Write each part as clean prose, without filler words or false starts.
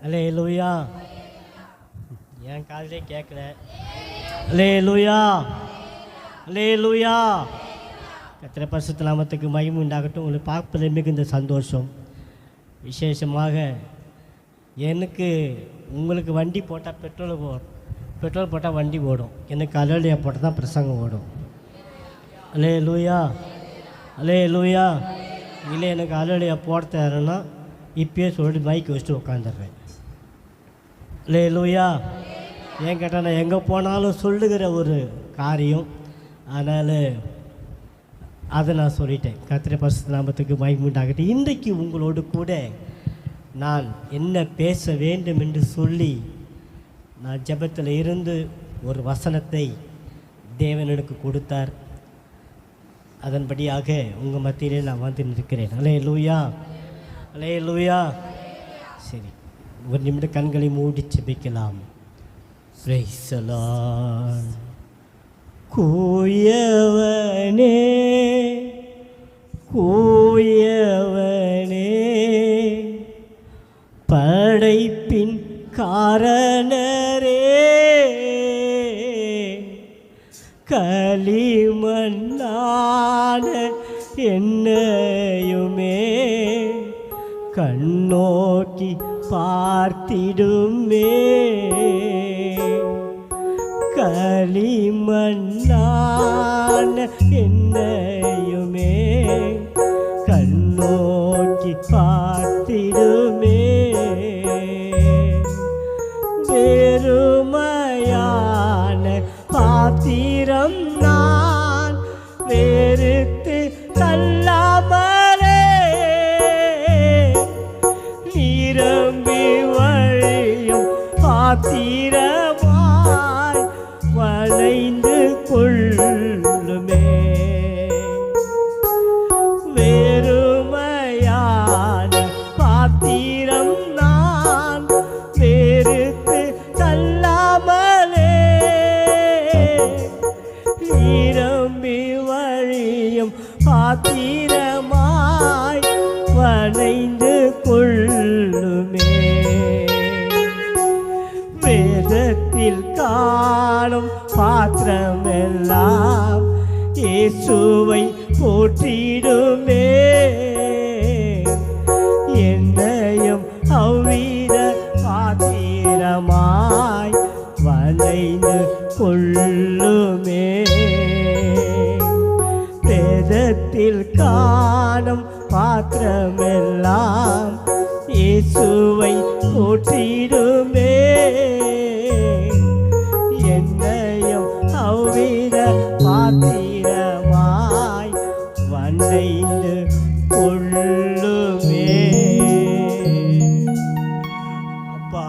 அல்லேலூயா. என் காதிலே கேட்கல. அல்லேலூயா, அல்லேலூயா. கர்த்தருடைய பரிசுத்த நாமத்துக்கு மகிமை உண்டாகட்டும். உங்களை பார்ப்பதில் மிகுந்த சந்தோஷம். விசேஷமாக எனக்கு உங்களுக்கு வண்டி போட்டால் பெட்ரோல் போட்டால் வண்டி ஓடும். எனக்கு அலலியா போட்டால் தான் பிரசங்கம் ஓடும். அல்லேலூயா, அல்லேலூயா. இல்லை எனக்கு அலலியா போட தரேன்னா இப்பயே சொல்லிட்டு மைக்கு வச்சுட்டு உட்காந்துடுறேன். அல்லேலூயா. ஏன் கேட்டால் நான் எங்கே போனாலும் சொல்லுகிற ஒரு காரியம். அதனால் அதை நான் சொல்லிட்டேன். கர்த்தருடைய பரிசுத்த நாமத்துக்கு மகிமை உண்டாகட்டும். இன்றைக்கு உங்களோடு கூட நான் என்ன பேச வேண்டும் என்று சொல்லி நான் ஜெபத்தில் இருந்து ஒரு வசனத்தை தேவன் எனக்கு கொடுத்தார். அதன்படியாக உங்கள் மத்தியிலே நான் வந்து நிற்கிறேன். அல்லேலூயா, அல்லேலூயா. சரி, ஒரு நிமிடம் கண்களை மூடி ஜெபிக்கலாம். Praise the Lord. கூயவனே, கூயவனே, படைப்பின் காரணரே, களிமண்ணான என்னையுமே கண்ணோக்கி பார்த்திடுமே, களிமண்ணான என்னையுமே கண்ணோக்கி பார்த்திடுமே. வெறுமையான பாத்திரம் நான் வெறுத்து தள்ளாமலே, நிரம்பி வழியும் பாத்திரமாய் வளைந்து கொள்ளுமே. வெறுமையான பாத்திரம் நான் வெறுத்து தள்ளாமலே, நிரம்பி வழியும் பாத்திரமாய் வளைந்து கொள்ளுமே. வேதத்தில் காணும் பாத்திரமெல்லாம் இயேசுவை போற்றிடுமே, என்னையும் அவ்வித பாத்திரமாய் வளைந்து கொள்ளுமே. வேதத்தில் காணும் பாத்திரமெல்லாம் இயேசுவை போற்றிடுமே, என்னையும் அவ்வித பாத்திரமாய் வளைந்து கொள்ளுமே. அப்பா,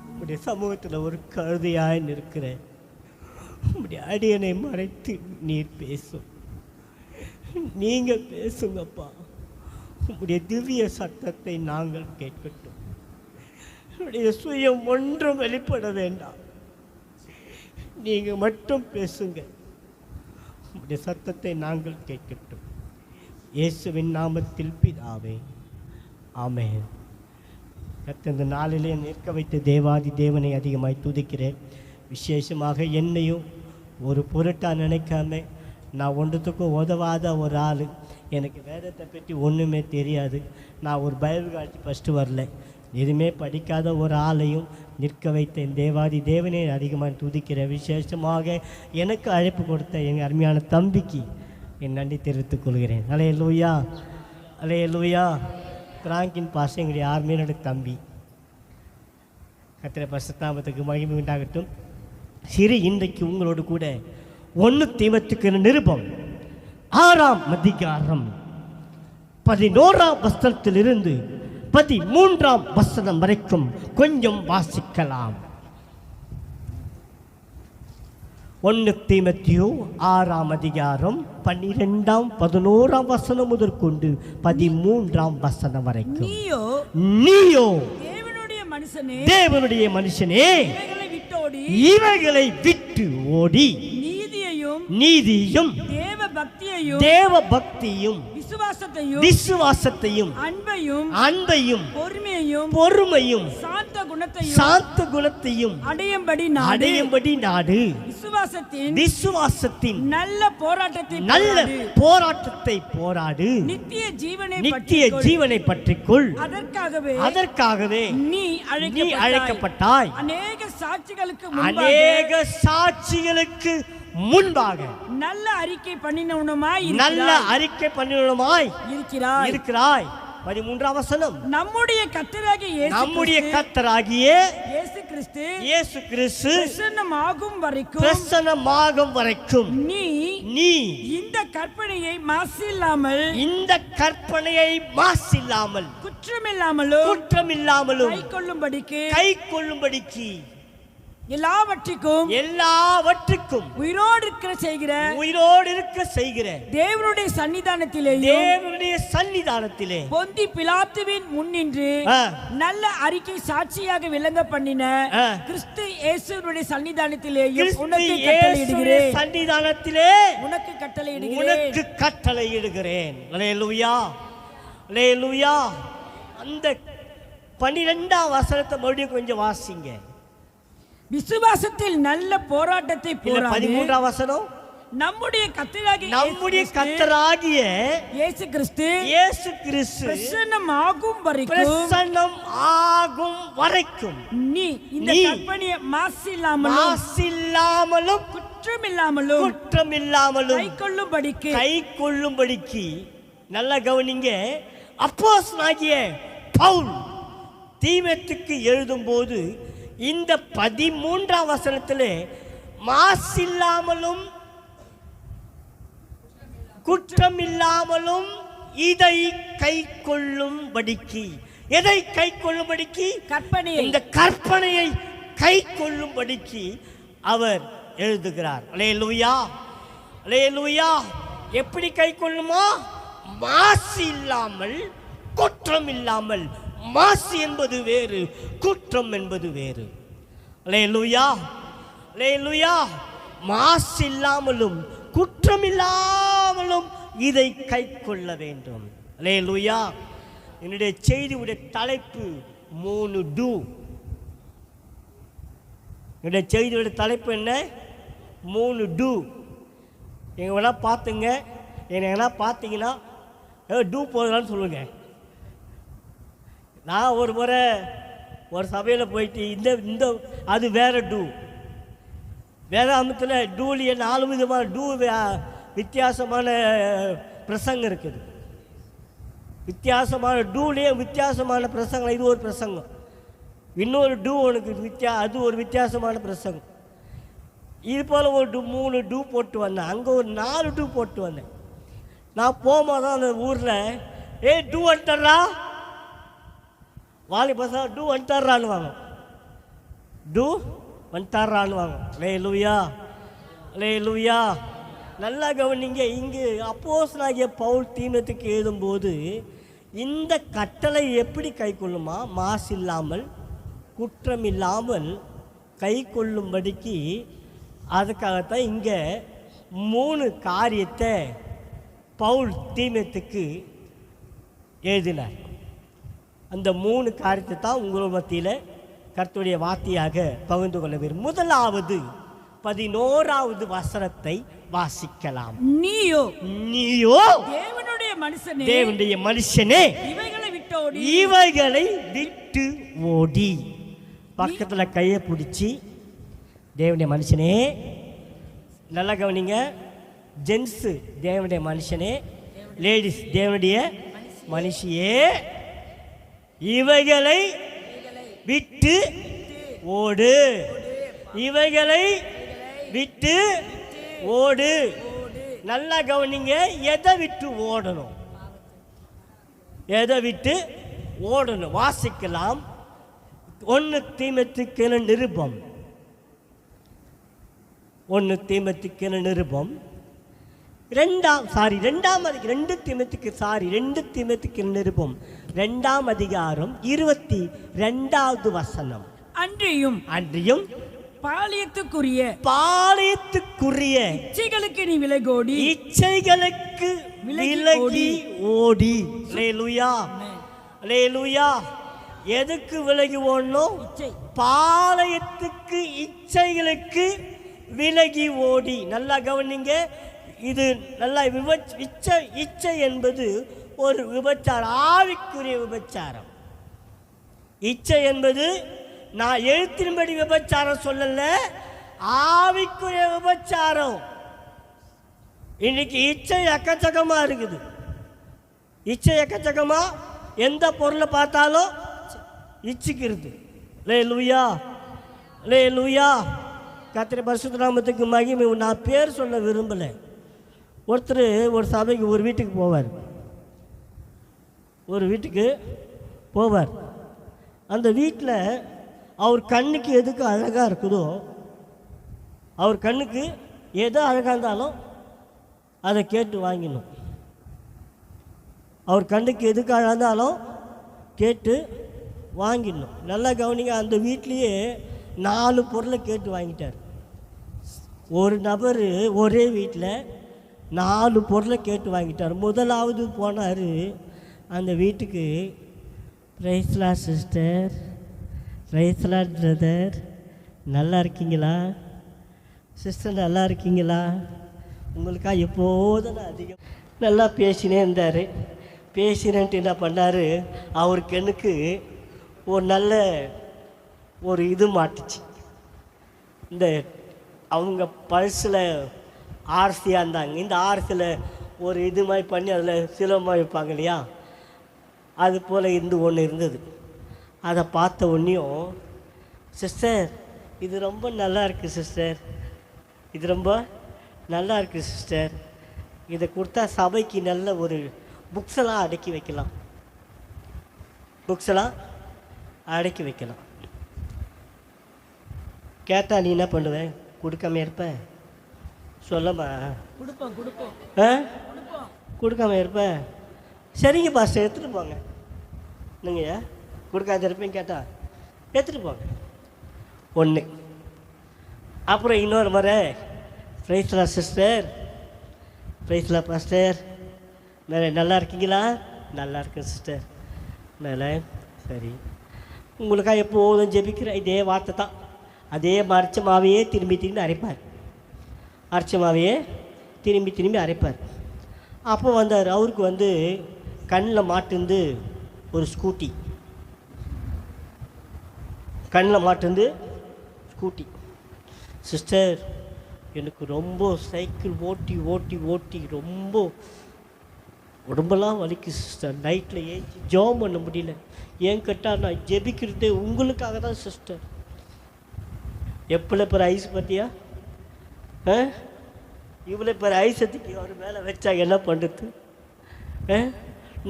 உம்முடைய சமூகத்தில் ஒரு கழுதையாய் நிற்கிறேன். உம்முடைய அடியனை மறைத்து நீர் பேசும். நீங்கள் பேசுங்கப்பா. உம்முடைய திவ்ய சத்தத்தை நாங்கள் கேட்கட்டும். உம்முடைய சுயம் ஒன்றும் வெளிப்பட வேண்டாம். நீங்கள் மட்டும் பேசுங்க. உம்முடைய சத்தத்தை நாங்கள் கேட்கட்டும். இயேசுவின் நாமத்தில் பிதாவே, ஆமென். கர்த்தர் இந்த நாளிலே நிற்க வைத்த தேவாதி தேவனை அதிகமாய் துதிக்கிறேன். விசேஷமாக என்னையும் ஒரு பொருட்டாக நினைக்காம, நான் ஒன்றுத்துக்கும் உதவாத ஒரு ஆள், எனக்கு வேதத்தை பற்றி ஒன்றுமே தெரியாது, நான் ஒரு பைபிள் காட்சி ஃபஸ்ட்டு வரல, எதுவுமே படிக்காத ஒரு ஆளையும் நிற்க வைத்த என் தேவாதி தேவனை அதிகமாக துதிக்கிறேன். விசேஷமாக எனக்கு அழைப்பு கொடுத்த எங்கள் அருமையான தம்பிக்கு என் நன்றி தெரிவித்துக் கொள்கிறேன். அல்லேலூயா, அல்லேலூயா. பிராங்கின் பாசம் எங்களுடைய ஆர்மியோட தம்பி. கர்த்தருடைய பரிசுத்த நாமத்துக்கு மகிமை உண்டாகட்டும். சிறு இன்றைக்கு உங்களோடு கூட 1 தீமோத்தேயுக்கு நிருபம் 6ஆம் அதிகாரம் 11ஆம் வசனத்திலிருந்து 13ஆம் வசனம் வரைக்கும் கொஞ்சம் வாசிக்கலாம். 1 தீமோத்தேயு 6ஆம் அதிகாரம் 12ஆம் 11ஆம் வசனம் முதற்கொண்டு 13ஆம் வசனம் வரைக்கும். நீயோ தேவனுடைய மனுஷனே, இவைகளை விட்டு ஓடி நீதியும் தேவ பக்தியும் விசுவாசத்தையும் அன்பையும் பொறுமையும் சாந்த குணத்தையும் அடையும்படி நாடு. விசுவாசத்தின் நல்ல போராட்டத்தை போராடு. நித்திய ஜீவனை பற்றிக்கொள். அதற்காகவே நீ அழைக்கப்பட்டாய். அநேக சாட்சிகளுக்கு முன்பாக நல்ல அறிக்கை பண்ணினவனுமாய் இருக்கிறாய். 13ஆம் வசனம். நம்முடைய கர்த்தராகிய இயேசு கிறிஸ்து பிரசன்னமாகும் வரைக்கும் நீ இந்த கற்பனையை மாசில்லாமல் குற்றமில்லாமலும் கைக்கொள்ளும்படிக்கு எல்லாவற்றுக்கும் உயிரோடு இருக்க செய்கிற தேவனுடைய சன்னிதானத்திலே பொந்தி பிலாத்துவின் முன்னின்று நல்ல அறிக்கை சாட்சியாக விளங்க பண்ணின கிறிஸ்து இயேசுவுடைய சன்னிதானத்திலே உனக்கு கட்டளையிடுகிறேன். அல்லேலூயா, அல்லேலூயா. அந்த 12ஆம் வசனத்தை மறுபடியும் கொஞ்சம் வாசிங்க. விசுவாசத்தில் நல்ல போராட்டத்தை போராடு. 13ஆம் வசனம். நம்முடைய கர்த்தராகிய இயேசு கிறிஸ்து பிரசன்னமாகும் வரைக்கும் நீ இந்த கற்பனையை மாசில்லாமலும் குற்றமில்லாமலும் கைக்கொள்ளும்படிக்கு நல்லா கவனிங்க. அப்போஸ்தலனாகிய பவுல் தீமோத்தேயுவுக்கு எழுதும்போது இந்த 13ஆம் வசனத்திலே மாசில்லாமலும் குற்றமில்லாமலும் இதை கைக்கொள்ளும்படிக்கு, எதை கைக்கொள்ளும்படிக்கு? இந்த கற்பனையை கைக்கொள்ளும்படிக்கு அவர் எழுதுகிறார். அல்லேலூயா, அல்லேலூயா. எப்படி கைக்கொள்ளுமா? மாசு இல்லாமல், குற்றம் இல்லாமல். மாசு என்பது வேறு, குற்றம் என்பது வேறு. அல்லேலூயா, அல்லேலூயா. மாசு இல்லாமலும் குற்றமில்லாமலும் இதை கைக்கொள்ள வேண்டும். அல்லேலூயா. என்னுடைய செய்தியுடைய தலைப்பு 3 டூ. என்னுடைய செய்தியுடைய தலைப்பு என்ன? 3 டூ. எங்க வேணா பார்த்துங்க, என்ன பார்த்தீங்கன்னா டூ போகலான்னு சொல்லுங்க. நான் ஒரு முறை ஒரு சபையில் போயிட்டு இந்த அது வேற டூ. வேதாந்தத்தில் டூலிய 4 விதமான டூ, வித்தியாசமான பிரசங்கம் இருக்குது. வித்தியாசமான டூலியே வித்தியாசமான பிரசங்கம். இது ஒரு பிரசங்கம். இன்னொரு டூ உனக்கு அது ஒரு வித்தியாசமான பிரசங்கம். இது போல் ஒரு 3 டூ போட்டு வந்தேன். அங்கே ஒரு 4 டூ போட்டு வந்தேன். நான் போகும்போது தான் அந்த ஊரில் டூ வந்துட்டா வாலி பசங்க டூ வந்துட்டான்னு வாங்க, டூ வந்துட்டான்னு வாங்க. அல்லேலூயா, அல்லேலூயா. நல்லா கவனிங்க. இங்கு அப்போஸ்தலனாகிய பவுல் தீமோத்தேயுவுக்கு எழுதும்போது இந்த கட்டளை எப்படி கை கொள்ளுமா? மாசு இல்லாமல் குற்றம் இல்லாமல் கை கொள்ளும்படிக்கு. அதுக்காகத்தான் இங்கே 3 காரியத்தை பவுல் தீமோத்தேயுவுக்கு எழுதினார். அந்த 3 காரியத்தை தான் உங்கள் மத்தியில் கர்த்தருடைய வார்த்தையாக பகிர்ந்து கொள்ள வேண்டும். முதலாவது 11வது வசனத்தை வாசிக்கலாம். நீயோ தேவனுடைய மனுஷனே இவைகளை விட்டு ஓடி. பக்கத்தில் கையை பிடிச்சி, தேவனுடைய மனுஷனே, நல்லா கவனிங்க. ஜென்ஸு தேவனுடைய மனுஷனே, லேடிஸ் தேவனுடைய மனுஷியே, இவைகளை விட்டு ஓடு. இவைகளை விட்டு ஓடு. நல்லா கவனிங்க. எதை விட்டு ஓடணும்? எதை விட்டு ஓடணும்? வாசிக்கலாம். 1 தீமோத்தேயுவுக்கு நிருபம், 1 தீமோத்தேயுவுக்கு நிருபம் 2 தீமோத்தேயுவுக்கு நிருபம் 2ஆம் அதிகாரம் 22வது வசனம். அன்றியும் பாலியத்துக்குரிய இச்சைகளுக்கு நீ விலகோடி ஓடி. அல்லேலூயா, அல்லேலூயா. எதுக்கு விலகி ஓடணும்? பாளையத்துக்கு, இச்சைகளுக்கு விலகி ஓடி. நல்லா கவனிங்க. இது நல்லா இச்சை என்பது ஒரு விபச்சாரம், ஆவிக்குரிய விபச்சாரம். இச்சை என்பது நான் எழுத்தின்படி விபச்சாரம் சொல்லல, ஆவிக்குரிய விபச்சாரம். இன்னைக்கு இச்சை எக்கச்சக்கமா இருக்குது. இச்சை எக்கச்சக்கமா எந்த பொருளை பார்த்தாலும் இச்சிக்கிறது. அல்லேலூயா, அல்லேலூயா. கர்த்தருடைய பரிசுத்த நாமத்துக்கு மகிமை. நான் பேர் சொல்ல விரும்பலை. ஒருத்தர் ஒரு சபைக்கு ஒரு வீட்டுக்கு போவார். அந்த வீட்டில் அவர் கண்ணுக்கு எதுக்கு அழகாக இருக்குதோ, அவர் கண்ணுக்கு எதோ அழகாக இருந்தாலும் அதை கேட்டு வாங்கிடணும். அவர் கண்ணுக்கு எதுக்கு அழகாக இருந்தாலும் கேட்டு வாங்கிடணும். நல்லா கவனிங்க. அந்த வீட்லேயே 4 பொருளை கேட்டு வாங்கிட்டார். ஒரு நபர் ஒரே வீட்டில் 4 பொருளை கேட்டு வாங்கிட்டார். முதலாவது போனார் அந்த வீட்டுக்கு. Praise Lord sister, praise Lord brother, நல்லா இருக்கீங்களா சிஸ்டர், நல்லா இருக்கீங்களா? உங்களுக்காக எப்போதும் நான் அதிகம் நல்லா பேசினே இருந்தார். பேசினேன்ட்டு என்ன பண்ணார், அவருக்கு எனக்கு ஒரு நல்ல ஒரு இது மாட்டுச்சு. இந்த அவங்க பல்ஸில் ஆர்சியாக இருந்தாங்க. இந்த ஆர்சியில் ஒரு இது மாதிரி பண்ணி அதில் சிலமாக வைப்பாங்க இல்லையா, அது போல் ஒன்று இருந்தது. அதை பார்த்த உடனேயும், சிஸ்டர் இது ரொம்ப நல்லா இருக்குது சிஸ்டர், இது ரொம்ப நல்லா இருக்குது சிஸ்டர், இதை கொடுத்தா சபைக்கு நல்ல ஒரு புக்ஸெல்லாம் அடக்கி வைக்கலாம், புக்ஸெல்லாம் அடக்கி வைக்கலாம். கேட்டால் நீ என்ன பண்ணுவேன்? கொடுக்காம இருப்பேன்? சொல்லம்மா. கொடுக்காம இருப்பேன். சரிங்க பாஸ்டர், எடுத்துகிட்டு போங்க. என்னங்கய்யா கொடுக்காத இருப்பேன்னு கேட்டால் எடுத்துகிட்டு போங்க. ஒன்று. அப்புறம் இன்னொரு முறை, பிரைஸ்லா சிஸ்டர், பிரைஸ்லா பாஸ்டர், மேலே நல்லா இருக்கீங்களா? நல்லா இருக்கேன் சிஸ்டர். மேலே சரி, உங்களுக்காக எப்போதும் ஜெபிக்கிற இதே வார்த்தை தான். அதே அரைச்ச மாவையே திரும்பி அரைப்பார். அரைச்ச மாவையே திரும்பி அரைப்பார். அப்போ வந்தார். அவருக்கு கண்ணில் மாட்டுந்து ஒரு ஸ்கூட்டி, கண்ணில் மாட்டுந்து ஸ்கூட்டி. சிஸ்டர் எனக்கு ரொம்ப சைக்கிள் ஓட்டி ஓட்டி ஓட்டி ரொம்ப உடம்பெல்லாம் வலிக்கு சிஸ்டர். நைட்டில் ஏஞ்சி ஜெபம் பண்ண முடியல. ஏன் கேட்டால் நான் ஜெபிக்கிறதே உங்களுக்காக தான் சிஸ்டர். எவ்வளோ பேர் ஐஸ் பார்த்தியா? இவ்வளோ பேர் ஐசத்துக்கு அவர் மேலே வச்சா என்ன பண்ணுறது?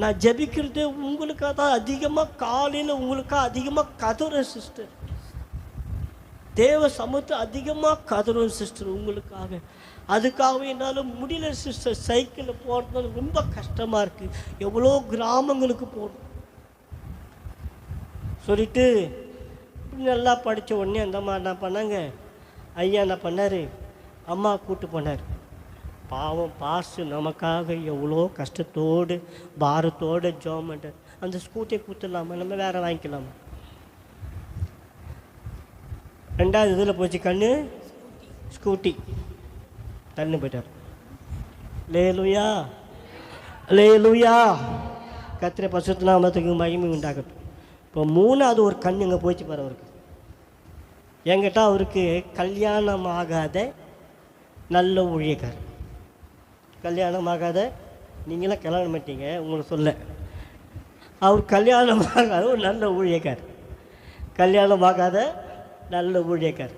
நான் ஜெபிக்கிறதே உங்களுக்காக தான். அதிகமாக காலையில் உங்களுக்காக அதிகமாக கதறேன் சிஸ்டர். தேவ சமூகத்தை அதிகமாக கதறும் சிஸ்டர் உங்களுக்காக. அதுக்காகவே என்னால் முடியல சிஸ்டர். சைக்கிளில் போகிறதுனால ரொம்ப கஷ்டமாக இருக்குது. எவ்வளோ கிராமங்களுக்கு போகணும் சொல்லிட்டு நல்லா படித்த உடனே அந்த அம்மா என்ன பண்ணாங்க, ஐயா என்ன பண்ணார், அம்மா கூப்பிட்டு போனார். பாவம் பாஸ்ட் நமக்காக எவ்வளோ கஷ்டத்தோடு பாரத்தோடு ஜெபம் பண்ணார். அந்த ஸ்கூட்டியை கொடுத்துடலாமா, நம்ம வேறு வாங்கிக்கலாமா? 2வது இதில் போச்சு கண்ணு, ஸ்கூட்டி தண்ணி போயிட்டார். லேலுயா, லேலுயா. கர்த்தருடைய பரிசுத்த நாமத்துக்கு மகிமை உண்டாகட்டும். இப்போ 3வது ஒரு கண் எங்கே போயிடுச்சு பாரு அவருக்கு. என்கிட்ட அவருக்கு கல்யாணம் ஆகாத நல்ல ஊழியக்கார். கல்யாணம் ஆகாத, நீங்களாம் கல்யாணம் பண்ணிட்டீங்க உங்களை சொல்ல, அவர் கல்யாணம் ஆகாத ஒரு நல்ல ஊழியக்கார். கல்யாணம் ஆகாத நல்ல ஊழியக்கார்.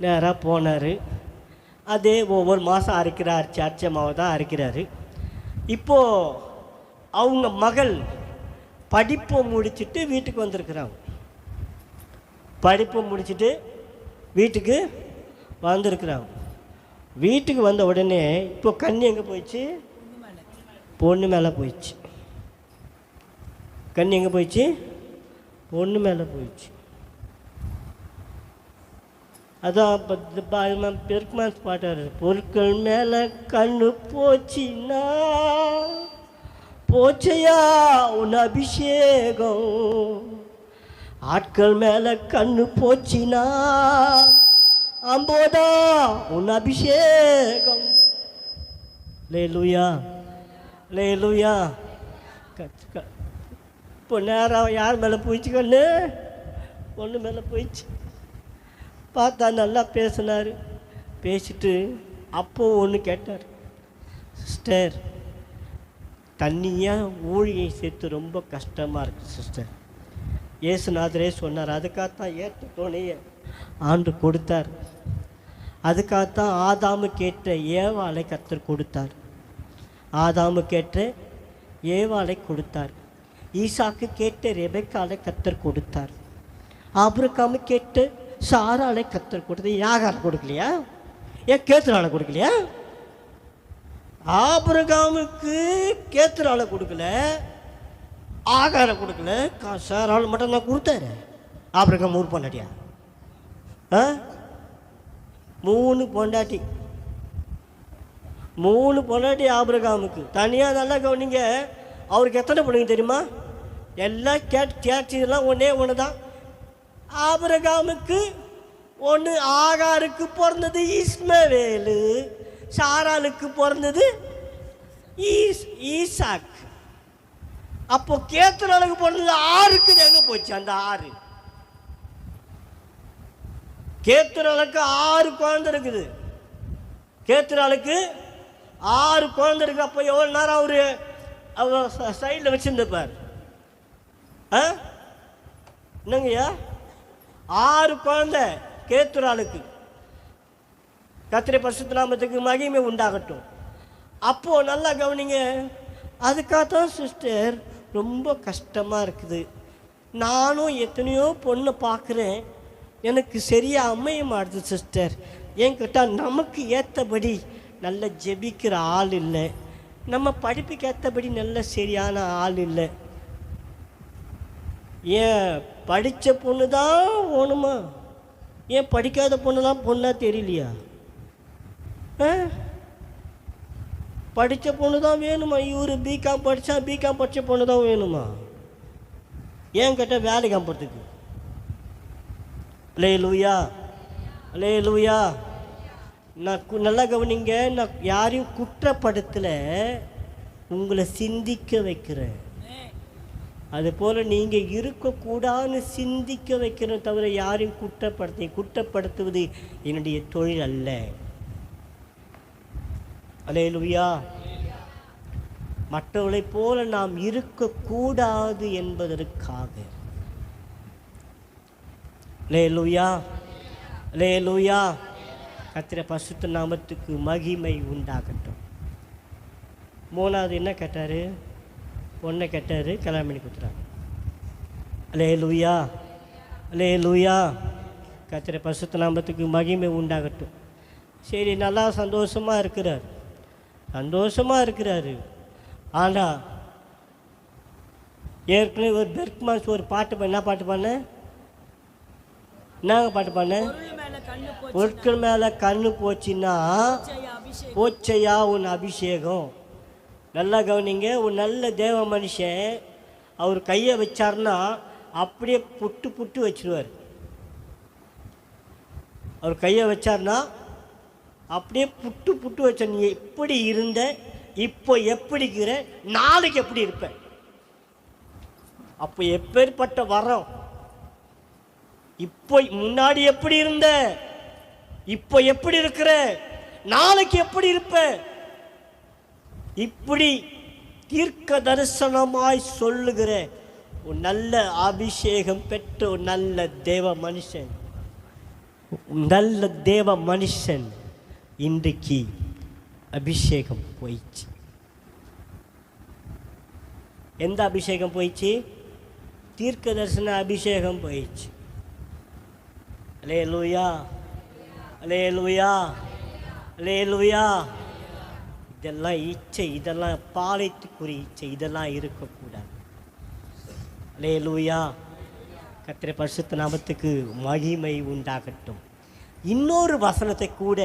நேராக போனார். அதே ஒவ்வொரு மாதம் அரைக்கிறார், அர்ச்சமாவை தான் அரைக்கிறாரு. இப்போது அவங்க மகள் படிப்பை முடிச்சுட்டு வீட்டுக்கு வந்திருக்கிறாங்க. படிப்பை முடிச்சுட்டு வீட்டுக்கு வந்திருக்கிறாங்க. வீட்டுக்கு வந்த உடனே இப்போ கண்ணு எங்கே போயிடுச்சு? பொண்ணு மேலே போயிடுச்சு. கண்ணு எங்கே போயிடுச்சு? பொண்ணு மேலே போயிடுச்சு. அதான் பெருமாஸ் பாட்டார். பொருட்கள் மேலே கண்ணு போச்சின்னா போச்சையா உன் அபிஷேகம், ஆட்கள் மேலே கண்ணு போச்சினா அம்போதா உன் அபிஷேகம். லேலுயா லேலுயா. இப்போ நேரம் யார் மேலே போயிடுச்சு? கண்ணு பொண்ணு மேலே போயிடுச்சு. பார்த்தா நல்லா பேசினார். பேசிட்டு அப்போ ஒன்று கேட்டார், சிஸ்டர் தண்ணியாக ஊழியை சேர்த்து ரொம்ப கஷ்டமாக இருக்குது சிஸ்டர். இயேசுநாதரே சொன்னார், அதுக்காகத்தான் ஏற்ற துணையை ஆண்டு கொடுத்தார். அதுக்காகத்தான் ஆதாமு கேட்ட ஏவாளை கர்த்தர் கொடுத்தார். ஆதாமு கேட்ட ஏவாளை கொடுத்தார். ஈசாக்கு கேட்ட ரெபெக்காலை கர்த்தர் கொடுத்தார். ஆபிரகாமு கேட்ட சாராளை கர்த்தர் கொடுத்தது. யாகார் கொடுக்கலையா? ஏன் கேத்துராளை கொடுக்கலையா? ஆபிரகாமுக்கு கேத்துராளை கொடுக்கல, ஆகாரை கொடுக்கல, சாராள் மட்டும் தான் கொடுத்தாரு. ஆபிரகாம் ஊர் பொண்டாட்டியா? 3 பொண்டாட்டி, 3 பொண்டாட்டி ஆபிரகாமுக்கு. தனியாக நல்லா கவனிங்க. அவருக்கு எத்தனை பிள்ளைங்க தெரியுமா? எல்லாம் கேட்டதெல்லாம் ஒன்று தான். ஆபிரகாமுக்கு 1, ஆகாருக்கு பிறந்தது இஸ்மவேலு, சாராளுக்கு பிறந்தது ஈசாக். அப்போ கேத்துராளுக்கு பிறந்தது 6க்கு எங்கே போச்சு? அந்த 6 கேத்துராளுக்கு 6 குழந்தை இருக்குது. கேத்துராளுக்கு 6 குழந்தை இருக்கு. அப்போ எவ்வளோ நேரம் அவர் சைடில் வச்சுருந்துப்பார்? என்னங்கய்யா? 6 குழந்தை கேத்துராளுக்கு. கர்த்தருடைய பரிசுத்த நாமத்துக்கு மகிமை உண்டாகட்டும். அப்போது நல்லா கவனிங்க. அதுக்காகத்தான் சிஸ்டர் ரொம்ப கஷ்டமாக இருக்குது. நானும் எத்தனையோ பொண்ணை பார்க்குறேன், எனக்கு சரியாக அமைய மாட்டுது சிஸ்டர். ஏன் கேட்டால் நமக்கு ஏற்றபடி நல்ல ஜெபிக்கிற ஆள் இல்லை, நம்ம படிப்புக்கு ஏற்றபடி நல்ல சரியான ஆள் இல்லை. ஏன் படித்த பொண்ணு தான் வேணுமா? ஏன் படிக்காத பொண்ணு தான் பொண்ணாக தெரியலையா? படித்த பொண்ணு தான் வேணுமா? இவர் பிகாம் படித்தா பிகாம் படித்த பொண்ணு தான் வேணுமா? ஏன் கேட்டால் வேலைக்கு அனுப்புறதுக்கு. அல்லேலூயா அல்லேலூயா. நான் நல்லா கவனிங்க. நான் யாரையும் குற்றப்படுத்தலை, உங்களை சிந்திக்க வைக்கிறேன். அதுபோல் நீங்கள் இருக்கக்கூடாதுன்னு சிந்திக்க வைக்கிறேன் தவிர யாரையும் குற்றப்படுத்துவது என்னுடைய தொழில் அல்ல. அல்லேலூயா. மற்றவர்களைப் போல நாம் இருக்கக்கூடாது என்பதற்காக. அல்லேலூயா அல்லேலூயா. கர்த்தருடைய பரிசுத்த நாமத்துக்கு மகிமை உண்டாகட்டும். 3வது என்ன கேட்டார்? பொண்ணை கேட்டார், கல்யாணம் பண்ணி கொடுத்துட்டாங்க. அல்லேலூயா அல்லேலூயா. கர்த்தருடைய பரிசுத்த நாமத்துக்கு மகிமை உண்டாகட்டும். சரி, நல்லா சந்தோஷமாக இருக்கிறாரு. ஆனால் ஏற்கனவே ஒரு பெர்க்மான்ஸ் ஒரு பாட்டு என்ன பாட்டு பாடின? என்னங்க பாட்டு பாடின? பொருட்கள் மேலே கண்ணு போச்சுன்னா போச்சையா உன் அபிஷேகம். நல்லா கவனிங்க. ஒரு நல்ல தேவ மனுஷன் அவர் கையை வச்சார்னா அப்படியே புட்டு வச்சிருவார். அவர் கையை வச்சார்னா அப்படியே புட்டு வச்ச. நீ எப்படி இருந்த, இப்போ எப்படி இருக்கிற, நாளைக்கு எப்படி இருப்ப? அப்போ எப்பேற்பட்ட வரம்! இப்போ முன்னாடி எப்படி இருந்த, இப்போ எப்படி இருக்கிற, நாளைக்கு எப்படி இருப்ப? இப்படி தீர்க்க தரிசனமாய் சொல்லுகிற ஒரு நல்ல அபிஷேகம் பெற்ற ஒரு நல்ல தேவ மனுஷன் இன்றைக்கு அபிஷேகம் போயிடுச்சு. எந்த அபிஷேகம் போயிடுச்சு? தீர்க்க தரிசன அபிஷேகம் போயிடுச்சு. அல்லேலூயா அல்லேலூயா அல்லேலூயா. இதெல்லாம் இச்சை, இதெல்லாம் பாலைத்துக்குரிய இச்சை, இதெல்லாம் இருக்கக்கூடாது. அல்லேலூயா. கர்த்தருடைய பரிசுத்த நாமத்துக்கு மகிமை உண்டாகட்டும். இன்னொரு வசனத்தை கூட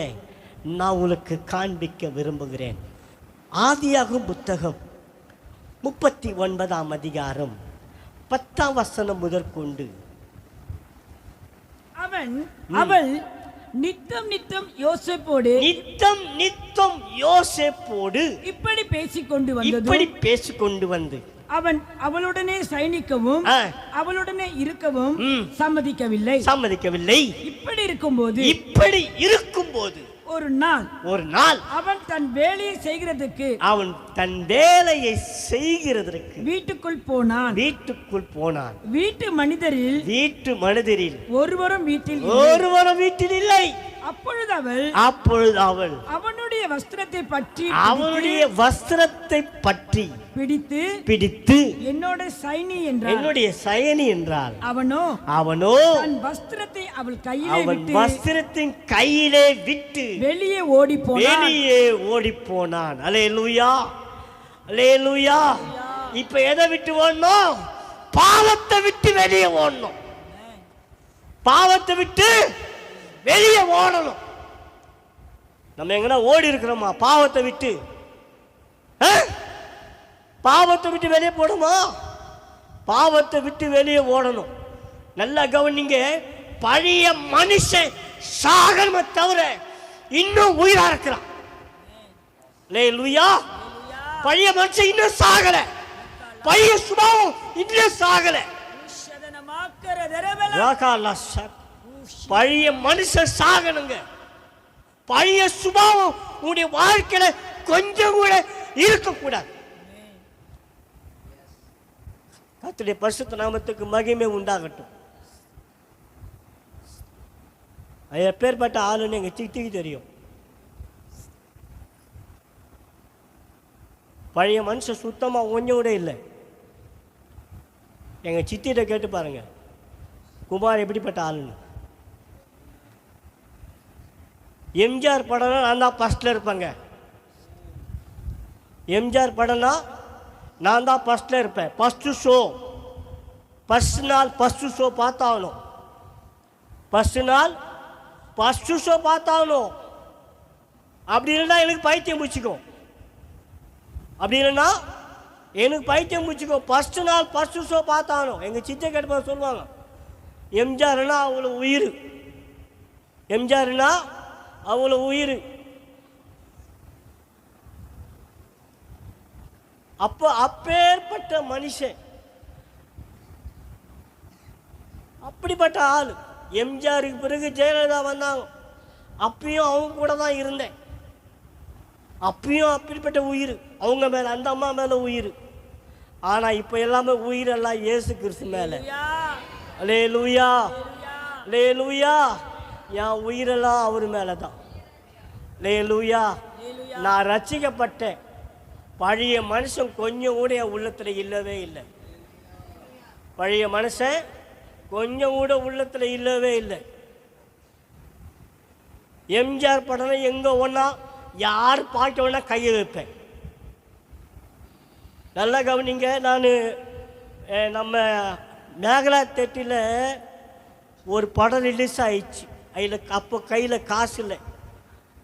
நான் உங்களுக்கு காண்பிக்க விரும்புகிறேன். ஆதியாகும் புத்தகம் 39ஆம் அதிகாரம் 10ஆம் வசனம் முதற்கொண்டு, அவள் நித்தம் நித்தம் யோசேப்போடு இப்படி பேசிக்கொண்டு வந்து அவன் அவளுடனே சயனிக்கவும் அவளுடனே இருக்கவும் சம்மதிக்கவில்லை. இப்படி இருக்கும்போது ஒரு நாள் அவன் தன் வேலையை செய்கிறதற்கு வீட்டுக்குள் போனான். வீட்டு மனிதரில் ஒருவரும் வீட்டில் இல்லை. அப்பொழுது அவள் அவனுடைய வஸ்திரத்தை பற்றி பிடித்து என்னோட சயனி என்றாள். அவனோ தன் வஸ்திரத்தை அவள் வஸ்திரத்தின் கையிலே விட்டு வெளியே ஓடி போனான். அல்லேலூயா, அல்லேலூயா. இப்ப எதை விட்டு ஓடணும்? பாவத்தை விட்டு வெளியே ஓடணும். பாவத்தை விட்டு வெளியே ஓடணும். நம்ம எங்கன்னா ஓடி இருக்கிறோமா? பாவத்தை விட்டு வெளியே போடுமா? பாவத்தை விட்டு வெளியே ஓடணும். நல்லா கவனிங்க. பழைய மனுஷன் சாகனமே தவிர இன்னும் உயிரா இருக்கிறான். அல்லேலூயா. பழைய மனுஷன் இன்னும் சாகல. பழைய சுபாவம் இன்னும் சாகல. பழைய மனுஷன் சாகணுங்க. பழைய சுபாவம் உங்களுடைய வாழ்க்கையில கொஞ்சம் கூட இருக்கக்கூடாது. கர்த்தருடைய பரிசுத்த நாமத்துக்கு மகிமை உண்டாகட்டும். எப்பேற்பட்ட ஆளுன்னு எங்க சித்திக்கு தெரியும். பழைய மனுஷன் சுத்தமா கொஞ்சம் கூட இல்லை. எங்க சித்திட்ட கேட்டு பாருங்க, குமார் எப்படிப்பட்ட ஆளுன்னு. எம்ஜிஆர் படம்னா நான் தான் ஃபர்ஸ்ட்ல இருப்பேங்க. எம்ஜிஆர் படம்னா நான் தான் ஃபர்ஸ்ட்ல இருப்பேன். ஃபர்ஸ்ட் நாள் பார்த்தாகணும். அப்படி இல்லைன்னா எனக்கு பைத்தியம் பிடிச்சிக்கும். ஃபர்ஸ்ட் நாள் பார்த்தாகணும். எங்கள் சித்தை கேட்டு சொல்லுவாங்க, எம்ஜிஆர்னா அவ்வளோ உயிர். அப்பேற்பட்ட மனுஷன், அப்படிப்பட்ட ஆள். எம்ஜிஆருக்கு பிறகு ஜெயலலிதா வந்தாங்க. அப்பயும் அவங்க கூட தான் இருந்தேன். அப்பயும் அப்படிப்பட்ட உயிர் அவங்க மேல, அந்த அம்மா மேல உயிர். ஆனா இப்ப எல்லாமே உயிரெல்லாம் இயேசு கிறிஸ்து மேல. அல்லேலூயா, அல்லேலூயா. என் உயிரெல்லாம் அவர் மேலதான். அல்லேலூயா. நான் ரட்சிக்கப்பட்டேன். பழைய மனுஷன் கொஞ்சம் கூட என் உள்ளத்துல இல்லவே இல்லை. பழைய மனுஷன் கொஞ்சம் கூட உள்ளத்துல இல்லவே இல்லை. எம்ஜிஆர் படம் எங்க ஒன்னா யார் பார்க்க வேணா கையை வைப்பேன். நல்லா கவனிங்க. நான் நம்ம மேகலா தேட்டில் ஒரு படம் ரிலீஸ் ஆயிடுச்சு. அப்போ கையில் காசு இல்லை.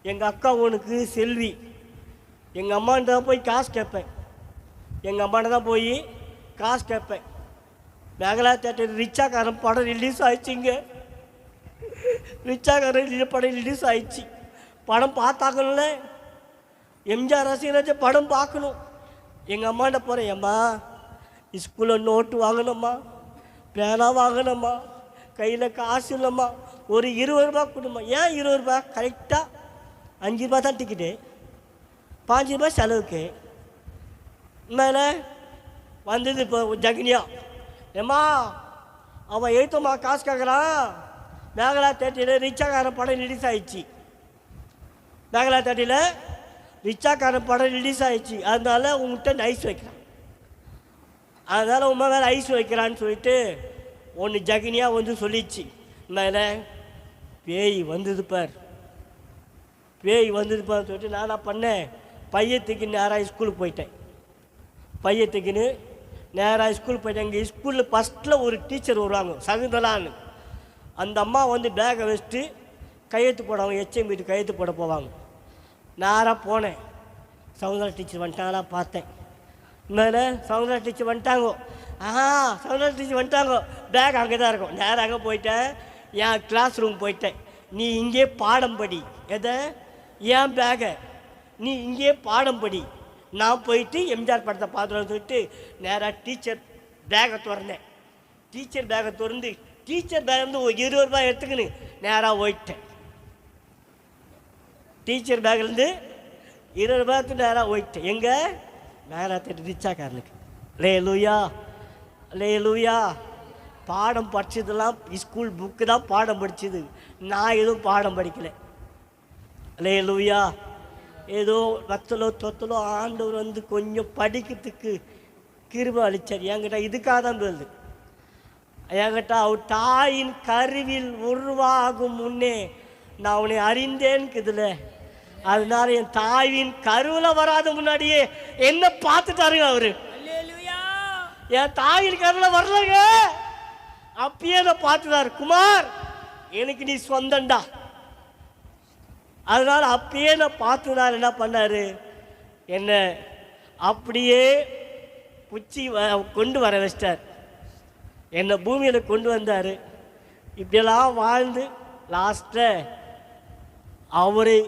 எங்கள் அக்கா உனக்கு செல்வி, எங்கள் அம்மாண்ட தான் போய் காசு கேட்பேன். மேகலா தேட்டர் ரிச்சாக்காரன் படம் ரிலீஸ் ஆயிடுச்சுங்க. படம் ரிலீஸ் ஆயிடுச்சு. படம் பார்த்தாக்கணும்ல, எம்ஜிஆர் ரசிகராஜ படம் பார்க்கணும். எங்கள் அம்மாண்ட போகிறேன், அம்மா ஸ்கூலில் நோட்டு வாங்கணும்மா, பேனா வாங்கணும்மா, கையில் காசு இல்லைம்மா, ஒரு 20 ரூபா கொடுமா. ஏன் 20 ரூபா? கரெக்டாக 5 ரூபா தான் டிக்கெட்டு, 5 ரூபா செலவுக்கு. மேலே வந்தது இப்போ ஜக்னியா, ஏம்மா அவன் எழுத்தம்மா காசு கேட்குறான். மேகலா தேட்டியில் ரிச்சாக்காரன் படம் ரிலீஸ் ஆயிடுச்சு. அதனால உங்கள்கிட்ட ஐஸ் வைக்கிறான். அதனால் உண்மை மேலே ஐஸ் வைக்கிறான்னு சொல்லிட்டு ஒன்று ஜகினியா வந்து சொல்லிச்சு. மேலே பேய் வந்தது பார் சொல்லிட்டு நான் என்ன பண்ணேன், பையத்துக்கு நேராக ஸ்கூலுக்கு போயிட்டேன். எங்கள் ஸ்கூலில் ஃபஸ்ட்டில் ஒரு டீச்சர் வருவாங்க, சகுந்தலான்னு. அந்த அம்மா வந்து பேக்கை வச்சுட்டு கையெழுத்து போடுவாங்க, HM வீட்டு கையெழுத்து போட போவாங்க. நேராக போனேன். சவுந்தரா டீச்சர் வந்துட்டாங்களா பார்த்தேன். மேலே சவுந்தரா டீச்சர் வந்துட்டாங்க. சவுந்தரா டீச்சர் வந்துட்டாங்க. பேக் அங்கே தான் இருக்கும். நேராக அங்கே போயிட்டேன். என் கிளாஸ் ரூம் போயிட்டேன். நீ இங்கே பாடம் படி. எதை? என் பேகை நீ இங்கே பாடம் படி. நான் போயிட்டு எம்ஜிஆர் படத்தை பார்த்துட்டு சொல்லிட்டு நேராக டீச்சர் பேகை திறந்தேன். டீச்சர் பேகை திறந்து டீச்சர் பேக் வந்து ஒரு 20 ரூபாய் எடுத்துக்கின்னு நேராக போயிட்டேன். டீச்சர் பேக்லேருந்து 20 ரூபாய்க்கு நேராக போயிட்டேன். எங்கே? நேராக ரிச்சாக்காரனுக்கு. அல்லேலூயா, அல்லேலூயா. பாடம் படித்ததெல்லாம் ஸ்கூல் புக்கு தான் பாடம் படித்தது. நான் எதுவும் பாடம் படிக்கலை. அல்லேலூயா. ஏதோ வத்தலோ தொத்தலோ ஆண்டவர் வந்து கொஞ்சம் படிக்கிறதுக்கு கிருபை அளிச்சார். என்கிட்ட இதுக்காக தான் போகுது. என்கிட்ட அவர் தாயின் கருவில் உருவாகும் முன்னே நான் அவனை அறிந்தேன்னுக்குதுல. அதனால என் தாயின் கருவில் வராத முன்னாடியே என்ன பார்த்துட்டாருங்க அவரு. என் தாயின் கருவில் வரலங்க, அப்பயே நான் பார்த்துட்டாரு. குமார், எனக்கு நீ சொந்தண்டா. அதனால அப்பயே நான் பார்த்துனார். என்ன பண்ணாரு? என்ன அப்படியே குச்சி கொண்டு வர வச்சிட்டார். என்னை பூமியில் கொண்டு வந்தார். இப்படியெல்லாம் வாழ்ந்து லாஸ்ட்டில் அவரை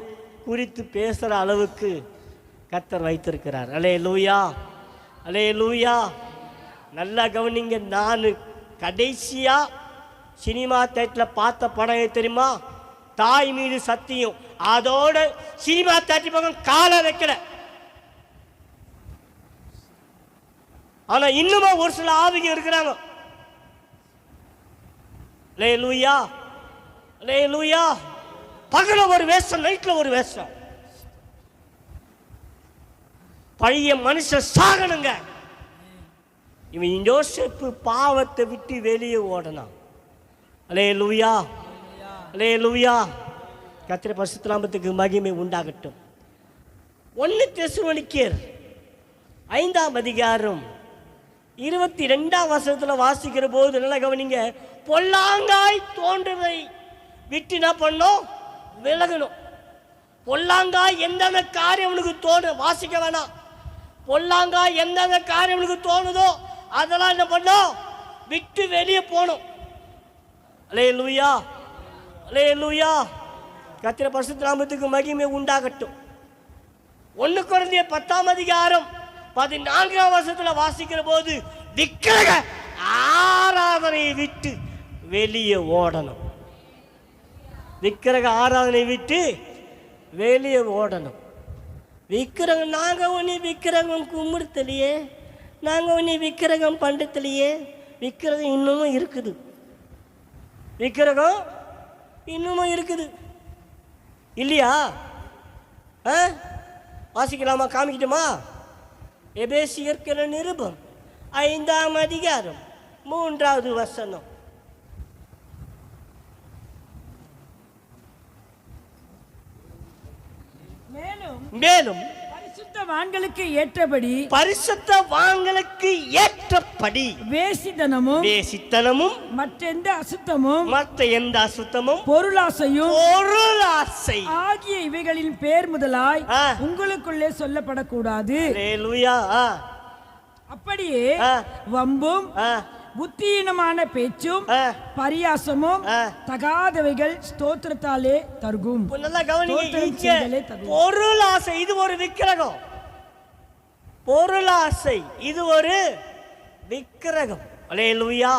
குறித்து பேசுகிற அளவுக்கு கர்த்தர் வைத்திருக்கிறார். அல்லேலூயா, அல்லேலூயா. நல்லா கவனிங்க. நான் கடைசியாக சினிமா தேட்டரில் பார்த்த படம் தெரியுமா? தாய் மீது சத்தியம். அதோட சினிமா தேட்டர் பக்கம் காலை வைக்கல. ஆனா இன்னுமா ஒரு சில ஆவிங்க இருக்கிறாங்க. அல்லேலூயா, அல்லேலூயா. பகல ஒரு வேஷம், நைட்ல ஒரு வேஷம். பழைய மனுஷன் சாகணுங்க. இவன் யோசேப்பு பாவத்தை விட்டு வெளியே ஓடனான். அல்லேலூயா, அல்லேலூயா. கர்த்தருடைய பரிசுத்த நாமத்துக்கு மகிமை உண்டாகட்டும். 1 தெசலோனிக்கேயர் 5ஆம் அதிகாரம் 22ஆம் வசனத்தில் வாசிக்கிற போது நல்லா கவனிங்க. பொல்லாங்காய் தோன்றதை விட்டு என்ன பண்ணோம்? விலகணும். பொல்லாங்காய் எந்தெந்த காரியம் உனக்கு தோணு, வாசிக்க வேணாம். பொல்லாங்காய் எந்தெந்த காரியம் உனக்கு தோணுதோ அதெல்லாம் என்ன பண்ணோம்? விட்டு வெளியே போகணும். அல்லேலூயா, அல்லேலூயா. கர்த்தருடைய பரிசுத்த நாமத்துக்கு மகிமை உண்டாகட்டும். 1 கொரிந்தியர் 10ஆம் அதிகாரம் 14ஆம் வசனத்தில் வாசிக்கிற போது விக்கிரக ஆராதனையை விட்டு வெளியே ஓடணும். விக்கிரக ஆராதனை விட்டு வெளியே ஓடணும். விக்கிரகம் நாங்கள் ஒன்று விக்கிரகம் கும்பிடுத்தலையே, நாங்கள் ஒன்று விக்கிரகம் பண்ணுறதுலையே. விக்கிரகம் இன்னமும் இருக்குது. விக்கிரகம் இன்னமும் இருக்குது இல்லையா? வாசிக்கலாமா? காமிக்கிட்டுமா? எபேசியர் நிருபம் 5ஆம் அதிகாரம் 3வது வசனம். மேலும் பரிசுத்தவான்களுக்கு ஏற்றபடி, பரிசுத்தவான்களுக்கு ஏற்றபடி வேசித்தனமும் மற்றெந்த அசுத்தமும் பொருளாசையும் ஆகிய இவைகளின் பேர் முதலாய் உங்களுக்குள்ளே சொல்லப்படக்கூடாது. அல்லேலூயா. அப்படியே வம்பும் புத்தியீனமான பேச்சும் பரியாசமும் தகாதவைகள் ஸ்தோத்திரத்தாலே தருகும். நல்லா கவனிங்க. பொருளாசை இது ஒரு விக்கிரகம். பொருளாசை இது ஒரு விக்கிரகம். அல்லேலூயா,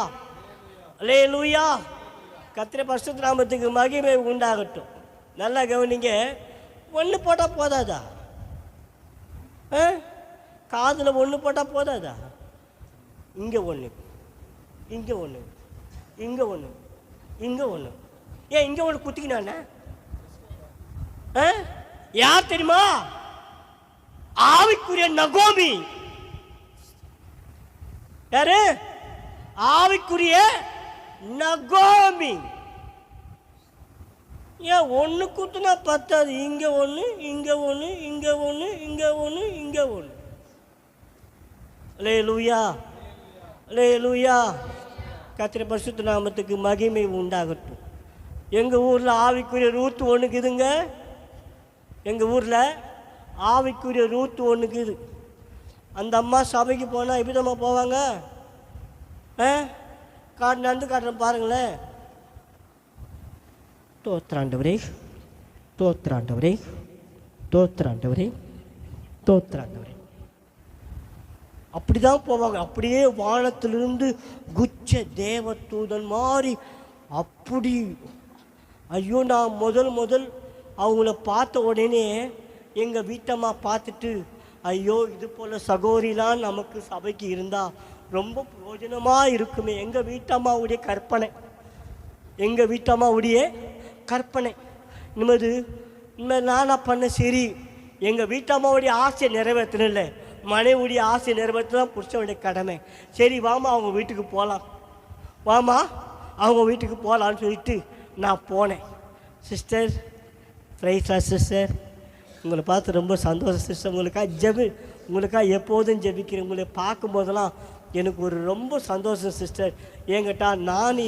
அல்லேலூயா. கர்த்தருடைய பரிசுத்த நாமத்துக்கு மகிமை உண்டாகட்டும். நல்லா கவனிங்க. ஒன்று போட்டால் போதாதா? காதில் ஒன்று போட்டால் போதாதா? இங்கே ஒன்று, இங்கே ஒன்று, இங்கே ஒன்று, இங்கே ஒன்று. ஏன் இங்கே ஒன்று குத்திக்கினானே? யார் தெரியுமா? ஆவிக்குரிய நகோமி. யாரு? ஆவிக்குரிய நகோமி. ஏன் ஒன்று குத்துனா பத்தாது? இங்கே ஒன்று, இங்கே ஒன்று, இங்கே ஒன்று, இங்கே ஒன்று, இங்கே ஒன்று. அல்லேலூயா, அல்லேலூயா. கர்த்தருடைய பரிசுத்த நாமத்துக்கு மகிமை உண்டாகட்டும். எங்கள் ஊரில் ஆவிக்குரிய ரூத்து ஒன்றுக்குதுங்க. எங்கள் ஊரில் ஆவிக்குரிய ரூத்து ஒன்றுக்குது. அந்த அம்மா சபைக்கு போனால் எப்படி தான் போவாங்க? நடந்து காட்டுறேன் பாருங்களேன். தோத்திராண்டவரே, தோத்திராண்டவரே, தோத்திராண்டவரே, தோத்திராண்டவரே, அப்படி தான் போவாங்க. அப்படியே வானத்திலிருந்து குச்ச தேவதூதன் மாதிரி அப்படி. ஐயோ, நான் முதல் அவங்கள பார்த்த உடனே எங்கள் வீட்டம்மா பார்த்துட்டு, ஐயோ இது போல் சகோதரிலாம் நமக்கு சபைக்கு இருந்தால் ரொம்ப பிரயோஜனமாக இருக்குமே. எங்கள் வீட்டம்மாவுடைய கற்பனை, எங்கள் வீட்டம்மாவுடைய கற்பனை. இனிமேல் நானா பண்ண சரி, எங்கள் வீட்டம்மாவுடைய ஆசையை நிறைவேற்றணும், மனைவியுடைய ஆசையை நிறைவேற்ற தான் புருஷனுடைய கடமை. சரி வாமா அவங்க வீட்டுக்கு போகலாம், வாமா அவங்க வீட்டுக்கு போகலான்னு சொல்லிட்டு நான் போனேன். சிஸ்டர், பிரைஸ்லா சிஸ்டர், உங்களை பார்த்து ரொம்ப சந்தோஷம் சிஸ்டர். உங்களுக்காக எப்போதும் ஜெபிக்கிறேன். உங்களை பார்க்கும்போதெல்லாம் எனக்கு ஒரு ரொம்ப சந்தோஷம் சிஸ்டர். என்கிட்ட நான்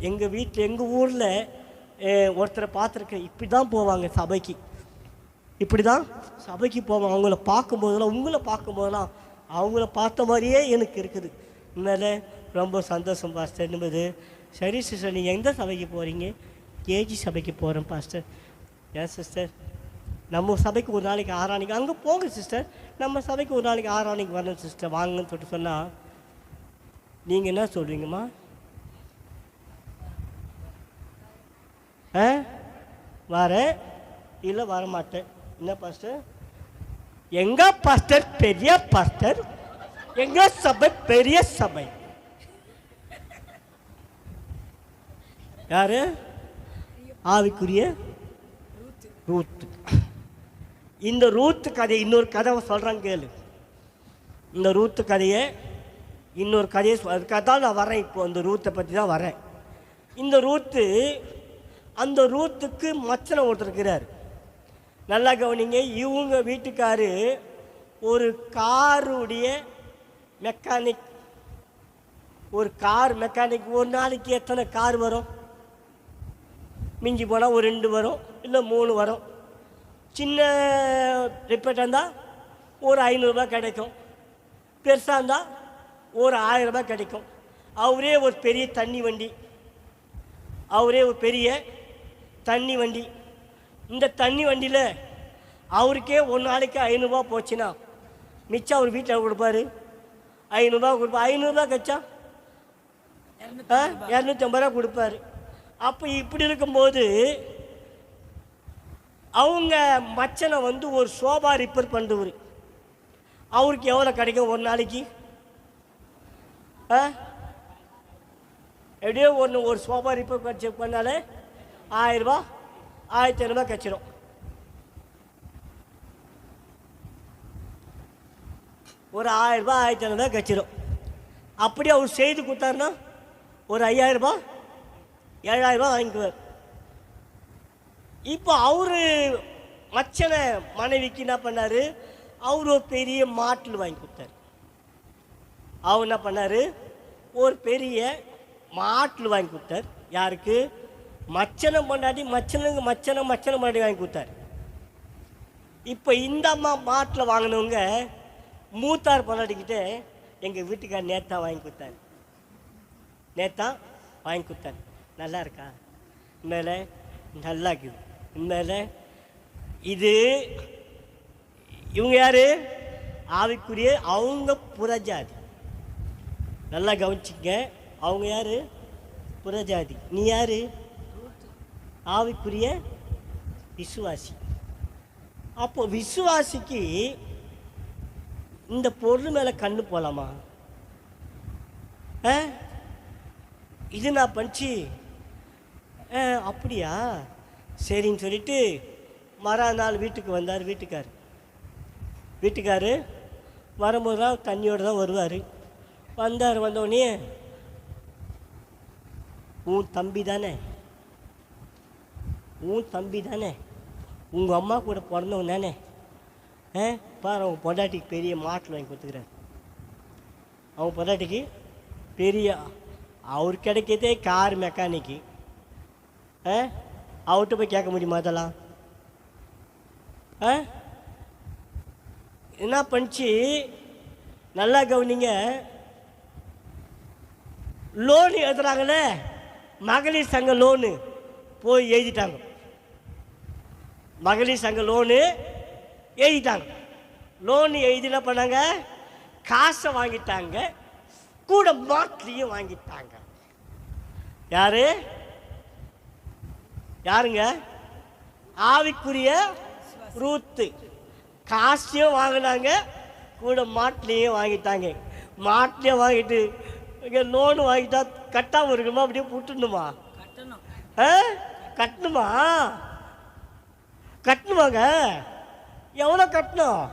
எங்கள் வீட்டில் எங்கள் ஊரில் ஒருத்தரை பார்த்துருக்கேன். இப்படி தான் போவாங்க சபைக்கு, இப்படி தான் சபைக்கு போவாங்க. அவங்கள பார்க்கும்போதெல்லாம், உங்களை பார்க்கும்போதெல்லாம் அவங்கள பார்த்த மாதிரியே எனக்கு இருக்குது. உண்மையிலே ரொம்ப சந்தோஷம் பாஸ்டர். என்பது சரி சிஸ்டர், நீங்கள் எந்த சபைக்கு போகிறீங்க? கேஜி சபைக்கு போகிறேன் பாஸ்டர். ஏன் சிஸ்டர், நம்ம சபைக்கு ஒரு நாளைக்கு ஆராணிக்கு அங்கே போங்க சிஸ்டர். நம்ம சபைக்கு ஒரு நாளைக்கு ஆராணிக்கு வரணும் சிஸ்டர், வாங்கன்னு சொல்லிட்டு சொன்னால் நீங்கள் என்ன சொல்கிறீங்கம்மா? வரேன் இல்லை வரமாட்டேன். என்ன பாஸ்டர்? எங்க பாஸ்டர் பெரிய பாஸ்டர், எங்க சபை பெரிய சபை. யாரு? ஆவிக்குரிய ரூத். இந்த ரூத்து கதை இன்னொரு கதை சொல்கிறேன் கேளு. இந்த ரூத்து கதையை இன்னொரு கதையை அதுக்காக தான் நான் வரேன். இப்போ அந்த ரூத்தை பற்றி தான் வரேன். இந்த ரூத்து, அந்த ரூத்துக்கு மச்சனை ஒருத்தர் இருக்கிறார். நல்லா கவனிங்க. இவங்க வீட்டுக்காரு ஒரு காருடைய மெக்கானிக். ஒரு கார் மெக்கானிக். ஒரு நாளைக்கு எத்தனை கார் வரும்? மிஞ்சி போனால் ஒரு 2 வரும், இல்லை 3 வரும். சின்ன ரிப்பேட்டாக இருந்தால் ஒரு 500 ரூபாய் கிடைக்கும். பெருசாக இருந்தால் ஒரு 1000 ரூபாய் கிடைக்கும். அவரே ஒரு பெரிய தண்ணி வண்டி, அவரே ஒரு பெரிய தண்ணி வண்டி. இந்த தண்ணி வண்டியில் அவருக்கே ஒரு நாளைக்கு 500 ரூபா போச்சுன்னா மிச்சம் அவர் வீட்டில் கொடுப்பாரு. 500 ரூபா கொடுப்பார். 500 ரூபா கச்சா 250 ரூபா கொடுப்பாரு. அப்போ இப்படி இருக்கும்போது அவங்க மச்சனை வந்து ஒரு சோபா ரிப்பேர் பண்ணுறவர். அவருக்கு எவ்வளோ கிடைக்கும் ஒரு நாளைக்கு? எப்படியோ ஒரு சோபா ரிப்பேர் செக் பண்ணாலே 1000 ரூபா 1500 ரூபா கிடச்சிடும். ஒரு 1000 ரூபா 1500 ரூபா கிடச்சிடும். அப்படியே அவர் செய்து கொடுத்தாருன்னா ஒரு 5000 ரூபா 7000 ரூபா வாங்கிக்குவார். இப்போ அவரு மச்சனை மனைவிக்கு என்ன பண்ணார்? அவர் ஒரு பெரிய மாட்டில் வாங்கி கொடுத்தாரு. அவர் என்ன பண்ணார்? ஒரு பெரிய மாட்டில் வாங்கி கொடுத்தார். யாருக்கு? மச்சனை பொண்டாட்டி. மச்சனை பொண்டாட்டி வாங்கி கொடுத்தாரு. இப்போ இந்த அம்மா மாட்டில் வாங்கினவங்க மூத்தார் பொண்டாட்டிக்கிட்ட எங்கள் வீட்டுக்கார் நேத்தா வாங்கி கொடுத்தாரு. நேத்தா வாங்கி கொடுத்தாரு. நல்லா இருக்கா? உண்மையில நல்லா இருக்குது. உண்மையில இது இவங்க யாரு? ஆவிக்குரிய அவங்க புறஜாதி. நல்லா கவனிச்சிங்க. அவங்க யாரு? புறஜாதி. நீ யாரு? ஆவிக்குரிய விசுவாசி. அப்போ விசுவாசிக்கு இந்த பொருள் மேலே கண்ணு போகலாமா? இது நான் பண்ணிச்சு அப்படியா சரின்னு சொல்லிட்டு மறுநாள் வீட்டுக்கு வந்தார். வீட்டுக்காரு வரும்போது தான் தண்ணியோடு தான் வருவார். வந்தோடனே உன் தம்பி தானே உங்கள் அம்மா கூட பிறந்தவங்க தானே பாரு, அவங்க பொண்டாட்டிக்கு பெரிய மாட்டில் வாங்கி கொடுத்துக்கிறார். அவங்க பொண்டாட்டிக்கு பெரிய, அவர் கிடைக்கிறதே கார் மெக்கானிக்கு. அவர்கிட்ட போய் கேட்க முடியுமா அதெல்லாம்? என்ன பண்ணிச்சு? நல்லா கவனிங்க. லோனு எழுதுறாங்களே, மகளிர் சங்க லோனு போய் எழுதிட்டாங்க. மகளிர் சங்க லோனு எழுதிட்டாங்க. லோனு எழுதி என்ன பண்ணாங்க? காசை வாங்கிட்டாங்க, கூட மாட்டிலையும் வாங்கிட்டாங்க. யாரு யாருங்க? ஆவிக்குரிய ரூத்து. காசையும் வாங்கினாங்க, கூட மாட்டிலையும் வாங்கிட்டாங்க. மாட்டிலையும் வாங்கிட்டு இங்கே லோனு வாங்கிட்டா கட்டாமல் இருக்கணுமா? அப்படியே விட்டுணுமா? கட்டணுமா? கட்டணுமாங்க? எவ்வளோ கட்டணும்?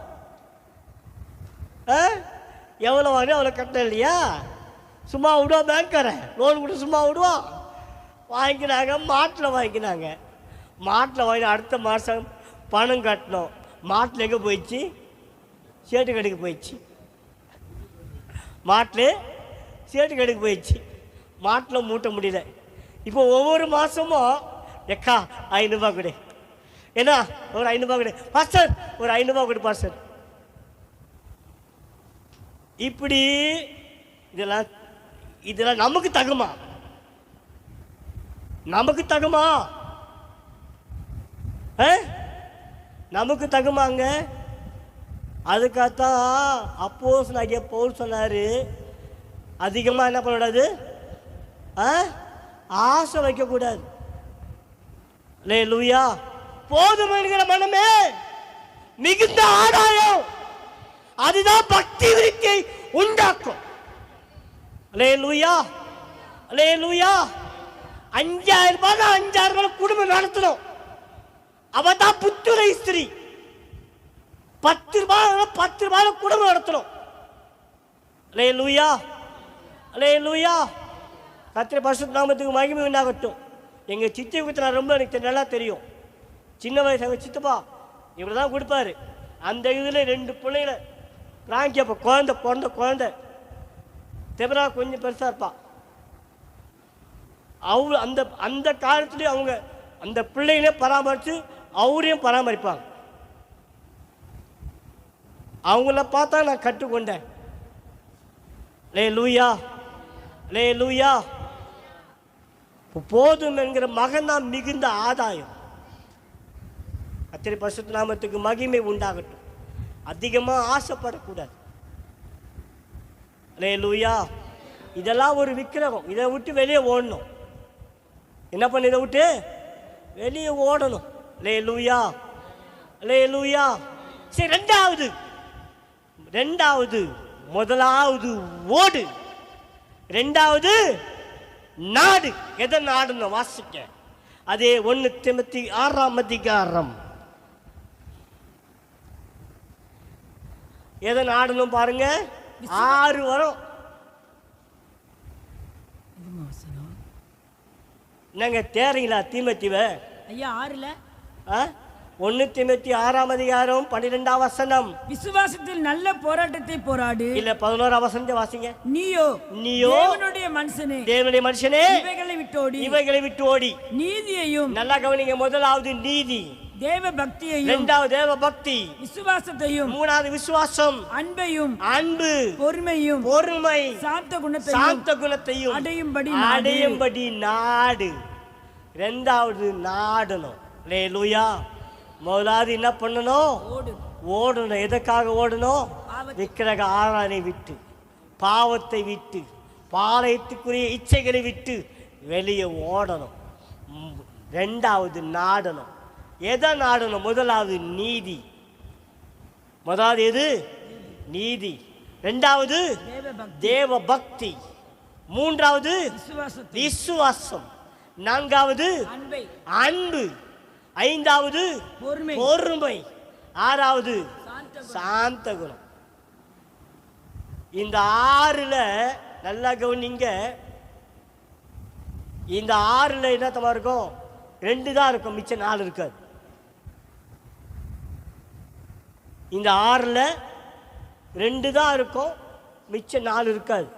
எவ்வளோ வாங்க அவ்வளோ கட்டணும் இல்லையா? சும்மா விடுவா பேங்க்காரன்? லோன் கூட சும்மா விடுவா? வாங்கினாங்க, மாட்டில் வாங்கினாங்க. மாட்டில் வாங்கி அடுத்த மாதம் பணம் கட்டணும். மாட்டில் எங்கே போயிடுச்சு? சேட்டு கடைக்கு போயிடுச்சு. மாட்டில் சேட்டு கடைக்கு போயிடுச்சு. மாட்டில் மூட்ட முடியல. இப்போ ஒவ்வொரு மாதமும் எக்கா 500 ரூபா கொடு, ஏன்னா ஒரு 500 ரூபா கொடு பாஸ்டர், ஒரு 500 ரூபா கொடு பாஸ்டர். இப்படி இதெல்லாம் நமக்கு தகுமா? நமக்கு தகுமா? நமக்கு தகுமாங்க? அதுக்காகத்தான் அப்போஸ்தலனாகிய பவுல் சொன்னாரு, அதிகமாக என்ன பண்ணக்கூடாது? ஆசை வைக்கக்கூடாது. அல்லேலூயா. போதும் என்கிற மனமே மிகுந்த ஆதாயம், அதுதான் பக்தி விருத்தியை உண்டாக்கும். அல்லேலூயா, அல்லேலூயா. 5000 ரூபாய் 5000 ரூபாய் குடும்பம் நடத்தணும். அவன் தான் புத்துரை ஸ்திரீ. 10 ரூபாய் குடும்பம் நடத்தணும். அல்லேலூயா, அல்லேலூயா. கர்த்தருடைய பரிசுத்த நாமத்துக்கு மகிமை உண்டாகட்டும். எங்கள் சித்தி பற்றி நான் ரொம்ப எனக்கு நல்லா தெரியும். சின்ன வயசு எங்கள் சித்தப்பா இப்படி தான் கொடுப்பாரு. அந்த இதில் 2 பிள்ளைகளை ராங்கி, அப்போ பிறந்த குழந்தை தெபரா கொஞ்சம் பெருசாக இருப்பா. அந்த அந்த காலத்துலேயும் அவங்க அந்த பிள்ளைகளே பராமரித்து அவரையும் பராமரிப்பாங்க. அவங்கள பார்த்தா நான் கற்றுக்கொண்டேன். அல்லேலூயா, அல்லேலூயா. போதும் என்கிற மகன் தான் மிகுந்த ஆதாயம். கர்த்தருடைய பரிசுத்த நாமத்துக்கு மகிமை உண்டாகட்டும். அதிகமாக ஆசைப்படக்கூடாது. அல்லேலூயா. இதெல்லாம் ஒரு விக்கிரகம். இதை விட்டு வெளியே ஓடணும். என்ன பண்ண? இதை விட்டு வெளியே ஓடணும். அல்லேலூயா, அல்லேலூயா. சரி, ரெண்டாவது முதலாவது ஓடு, ரெண்டாவது நாடு. எதை நாடுன்னு வாசிக்க, அதே 1 தீமோத்தேயு 6ஆம் அதிகாரம். எதை நாடணும் பாருங்க. 6 வரும். என்னங்க தேறீங்களா தீமோத்தேயுவை? ஐயா 6ல 1 தீமோத்தேயு 6ஆம் அதிகாரம் 12ஆம் வசனம். விசுவாசத்தில் நல்ல போராட்டத்தை போராடு. இல்ல 11ஆம் வசனத்தை வாசிங்க. நீயோ தேவனுடைய மனுஷனே இவைகளை விட்டு ஓடி நீதியையும், நல்லா கவனிங்க, முதலாவது நீதி, தேவ பக்தியையும், இரண்டாவது தேவ பக்தி, விசுவாசத்தையும், மூணாவது விசுவாசம், அன்பு, பொறுமை, சாந்த குணத்தையும் அடையும்படி நாடு. இரண்டாவது நாடணும். அல்லேலூயா. முதலாவது என்ன பண்ணணும்? ஓடணும். எதற்காக ஓடணும்? விக்கிரக ஆராதனை விட்டு, பாவத்தை விட்டு, பாளையத்துக்குரிய இச்சைகளை விட்டு வெளியே ஓடணும். ரெண்டாவது நாடணும். எதை நாடணும்? முதலாவது நீதி. முதலாவது எது? நீதி. ரெண்டாவது தேவ பக்தி. மூன்றாவது விசுவாசம். நான்காவது அன்பு. ஐந்தாவது பொறுமை. ஆறாவது சாந்த குணம். இந்த 6ல நல்லா கவனிங்க. இந்த 6ல என்னத்தமா இருக்கும்? 2 தான் இருக்கும், மிச்சம் 4 இருக்காது. இந்த 6ல 2 தான் இருக்கும், மிச்சம் 4 இருக்காது.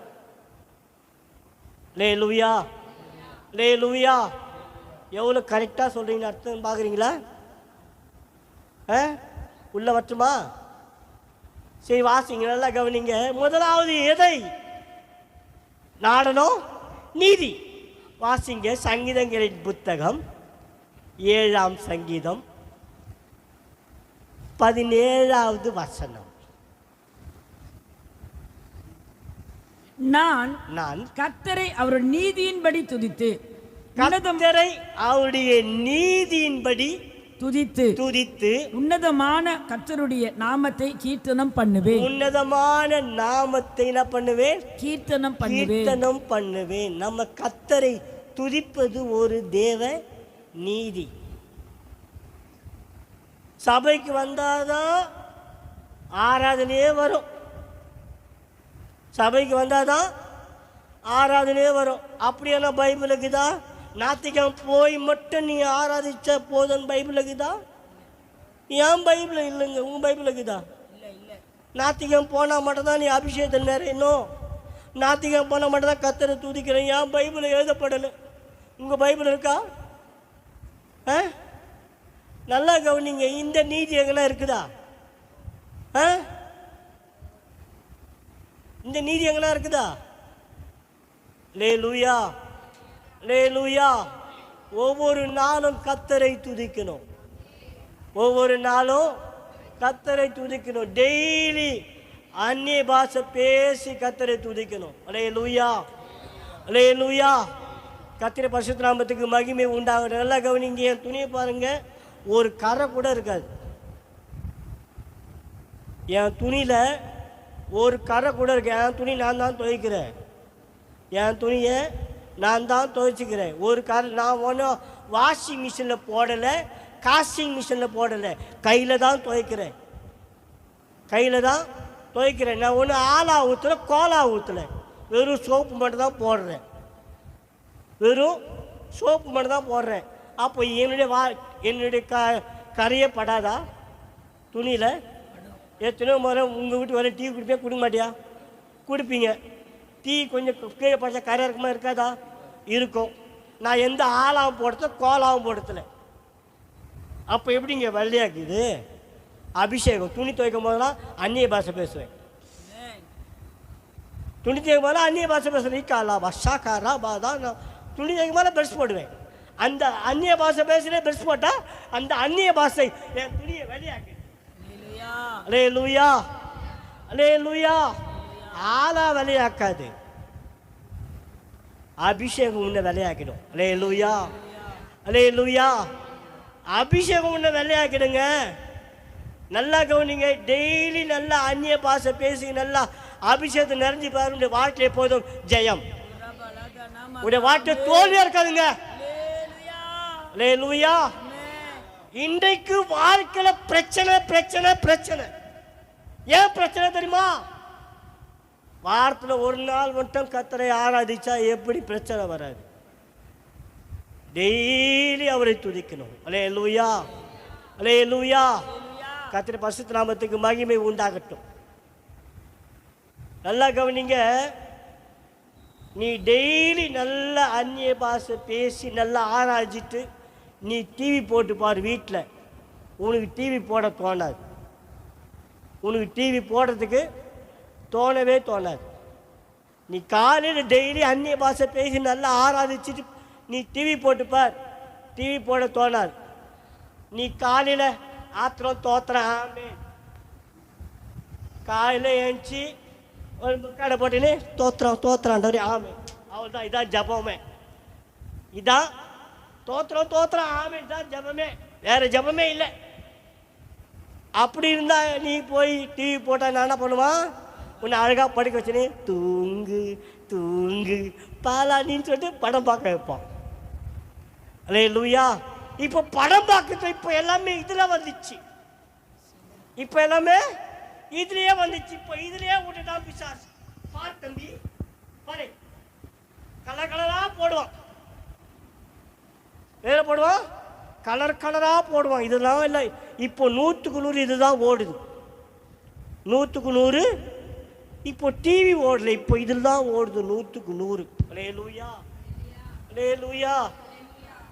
அல்லேலூயா, அல்லேலூயா. எவ்வளோ கரெக்டாக சொல்கிறீங்கன்னு அர்த்தம் பார்க்குறீங்களா? உள்ள வட்டுமா? சரி வாசிங்க, நல்லா கவனிங்க. முதலாவது எதை நாடணும்? நீதி. வாசிங்க சங்கீதங்களின் புத்தகம் 7ஆம் சங்கீதம் 17வது வசனம். நான் கர்த்தரை அவர் நீதியின்படி துதித்து, கர்த்தரை அவருடைய நீதியின்படி துதித்து உன்னதமான கர்த்தருடைய நாமத்தை கீர்த்தனம் பண்ணுவேன். உன்னதமான நாமத்தை என்ன பண்ணுவேன்? கீர்த்தனம் பண்ணுவேன். நம்ம கர்த்தரை துதிப்பது ஒரு தேவ நீதி. சபைக்கு வந்தாதான் ஆராதனையே வரும். சபைக்கு வந்தாதான் ஆராதனையே வரும். அப்படியெல்லாம் பைபிள் இருக்குதா? ஞாயிற்றுக்கிழமை போய் மட்டும் நீ ஆராதிச்ச போதும் பைபிள் இருக்குதா? ஏன் பைபிள் இல்லைங்க? உங்கள் பைபிள் இருக்குதா? ஞாயிற்றுக்கிழமை போனால் மட்டும்தான் நீ அபிஷேகத்தில் நிறையணும். ஞாயிற்றுக்கிழமை போனால் மட்டும்தான் கர்த்தரை துதிக்கிறேன். ஏன் பைபிள் எழுதப்படலை? உங்கள் பைபிள் இருக்கா? நல்லா கவனிங்க. இந்த நீதி எங்கன்னா இருக்குதா? இந்த நீதி எங்கன்னா இருக்குதா? அல்லேலூயா, அல்லேலூயா. ஒவ்வொரு நாளும் கர்த்தரை துதிக்கணும். ஒவ்வொரு நாளும் கர்த்தரை துதிக்கணும். டெய்லி அந்நிய பாஷை பேசி கர்த்தரை துதிக்கணும். அல்லேலூயா, அல்லேலூயா. கர்த்தரை பரிசுத்த நாமத்துக்கு மகிமை உண்டாகட்டும். நல்லா கவனிங்க. என் துணியை பாருங்க, ஒரு கரை கூட இருக்காது. என் துணியில் ஒரு கரை கூட இருக்கு. என் துணி நான் தான் துவைக்கிறேன். என் துணியை நான் தான் துவைச்சிக்கிறேன். ஒரு கரை நான் ஒன்றும் வாஷிங் மிஷினில் போடலை, காஸ்டிங் மிஷினில் போடலை, கையில் தான் துவைக்கிறேன். கையில் தான் துவைக்கிறேன். நான் ஒன்றும் ஆலா ஊற்றலை, கோலா ஊற்றலை, வெறும் சோப்பு மட்டும் தான் போடுறேன். வெறும் சோப்பு மட்டும் தான் போடுறேன். அப்போ என்னுடைய கரையே படாதா துணியில்? எத்தனையோ முறை உங்கள் வீட்டு வர டீ குடிப்பேன், குடிக்க மாட்டியா? குடிப்பீங்க. டீ கொஞ்சம் கீழே பச்சை கரை இருக்குமா? இருக்காதா? இருக்கும். நான் எந்த ஆளாவும் போடுறத கோலாவும் போடுறதில்ல. அப்போ எப்படிங்க வெள்ளையாக்குது? அபிஷேகம். துணி துவைக்கும் போதெல்லாம் அந்நிய பாஷை பேசுவேன். துணி துவைக்கும் போதெல்லாம் அந்நிய பாஷை பேசுகிறேன். ஈக்காலா பஷா காரா பாதா. நான் துணி துவைக்கும் போதெல்லாம் ப்ரெஷ் போடுவேன். அந்த அந்நிய பாஷை பேசுகிறேன், ப்ரெஷ் போட்டால் அந்த அந்நிய பாஷை என் துணியை வெளியாக்கு. அல்லேலூயா, அல்லேலூயா. ஆளா விலையாக்காது, அபிஷேகம் உன்னை விலையாக்கிடும். அல்லேலூயா, அல்லேலூயா. அபிஷேகம் உன்னை விலையாக்கிடுங்க. நல்லா கவனிங்க. டெய்லி நல்லா அந்நிய பாஷை பேசி நல்லா அபிஷேகத்தை நிறைஞ்சு பாருங்க. வாழ்க்கை எப்போதும் ஜெயம். உடைய வாழ்க்கை தோல்வியா இருக்காதுங்க. அல்லேலூயா. இன்றைக்கு வாழ்க்கையில பிரச்சனை பிரச்சனை பிரச்சனை. ஏன் பிரச்சனை தெரியுமா? வாரத்தில் ஒரு நாள் மட்டும் கர்த்தரை ஆராதிச்சா எப்படி பிரச்சனை வராது? டெய்லி அவரை துதிக்கணும். அல்லேலூயா, அல்லேலூயா. கர்த்தரை பரிசுத்த நாமத்துக்கு மகிமை உண்டாகட்டும். நல்லா கவனிங்க. நீ டெய்லி நல்ல அந்நிய பாஷை பேசி நல்லா ஆராய்ச்சிட்டு நீ டிவி போட்டு பாரு வீட்டில். உனக்கு டிவி போட தோணாது. உனக்கு டிவி போடுறதுக்கு தோணவே தோணாது. நீ காலையில் டெய்லி அந்நிய பாஷை பேசி நல்லா ஆராதிச்சுட்டு நீ டிவி போட்டுப்பார், டிவி போட தோணாது. நீ காலையில் ஆத்திரம் தோத்திரம் ஆமே, காலையில் ஏஞ்சி ஒரு முக்காடை போட்டுன்னு தோத்திரம் தோத்திராண்டவரே ஆமே, அவள் தான். இதான் ஜபமே, இதான் தோத்திரம் தோத்திரம் ஆமே தான் ஜபமே, வேற ஜபமே இல்லை. அப்படி இருந்தா நீ போய் டிவி போட்டால் நான் என்ன பண்ணுவான்? உன்னை அழகாக படுக்க வச்சுன்னு தூங்கு தூங்கு பாலானின்னு சொல்லிட்டு படம் பார்க்க வைப்பான். அல்லேலூயா. இப்போ படம் பார்க்க இப்போ எல்லாமே இதில் வந்துச்சு. இப்போ எல்லாமே இதுலயே வந்துச்சு. இப்போ இதுலயே விட்டுட்டான் பிசாசு. பார் தம்பி, பாரு, கலர் கலராக போடுவான். வேற போடுவான், கலர் கலராக போடுவான். இதெல்லாம் இல்லை. இப்போ 100க்கு 100 இதுதான் ஓடுது. 100க்கு 100 இப்போ டிவி ஓடல, இப்போ இதில் தான் ஓடுது 100க்கு 100. அல்லேலூயா, அல்லேலூயா.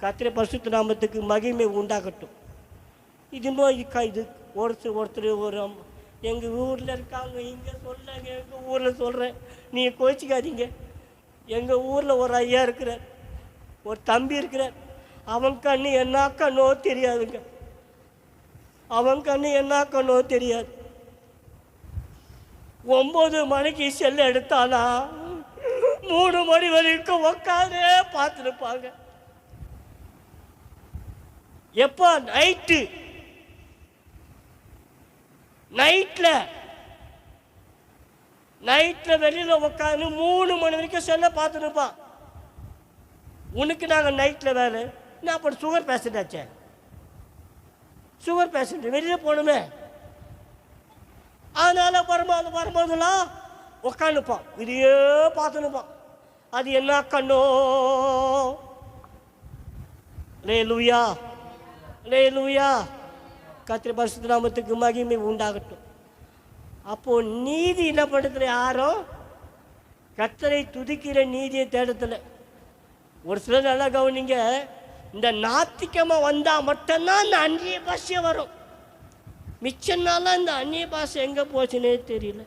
கர்த்தருடைய பரிசுத்த நாமத்துக்கு மகிமை உண்டாகட்டும். இது இது ஒருத்தர் ஒரு எங்கள் ஊரில் இருக்காங்க, இங்கே சொல்லுங்க, எங்கள் ஊரில் சொல்கிறேன், நீங்கள் கோச்சிக்காதீங்க. எங்கள் ஊரில் ஒரு ஐயா இருக்கிறார், ஒரு தம்பி இருக்கிறார். அவன் கண்ணு என்ன கண்ணோ தெரியாதுங்க, அவன் கண்ணு என்ன கண்ணோ தெரியாது. 9 மணிக்கு செல்ல எடுத்தானா 3 மணி வரைக்கும் உட்காந்து பார்த்துருப்பாங்க. எப்போ நைட்டில் வெளியில் உட்காந்து 3 மணி வரைக்கும் செல்ல பார்த்துருப்பான். உனக்கு நாங்கள் நைட்டில் வேலை, நான் அப்போ சுகர் பேஷண்ட் ஆச்சே, சுகர் பேஷண்ட் வெளியில் போகணுமே, அதனால் வரும்போதெல்லாம் உட்காந்துப்பான், இதையே பார்த்துனுப்பான். அது என்ன கண்ணோ. அல்லேலூயா, அல்லேலூயா. கர்த்தருடைய பரிசுத்த நாமத்துக்கு மகிமை உண்டாகட்டும். அப்போ நீதி என்ன படுத்துற யாரும் கர்த்தரை துதிக்கிற நீதியை தேடத்துல. ஒரு சிலர் நல்லா கவனிங்க, இந்த ஞாயிற்றுக்கிழமை வந்தால் மட்டும்தான் இந்த அந்நிய பாஷை வரும். மிச்ச நாளாக இந்த அந்நிய பாஷை எங்கே போச்சுன்னே தெரியல.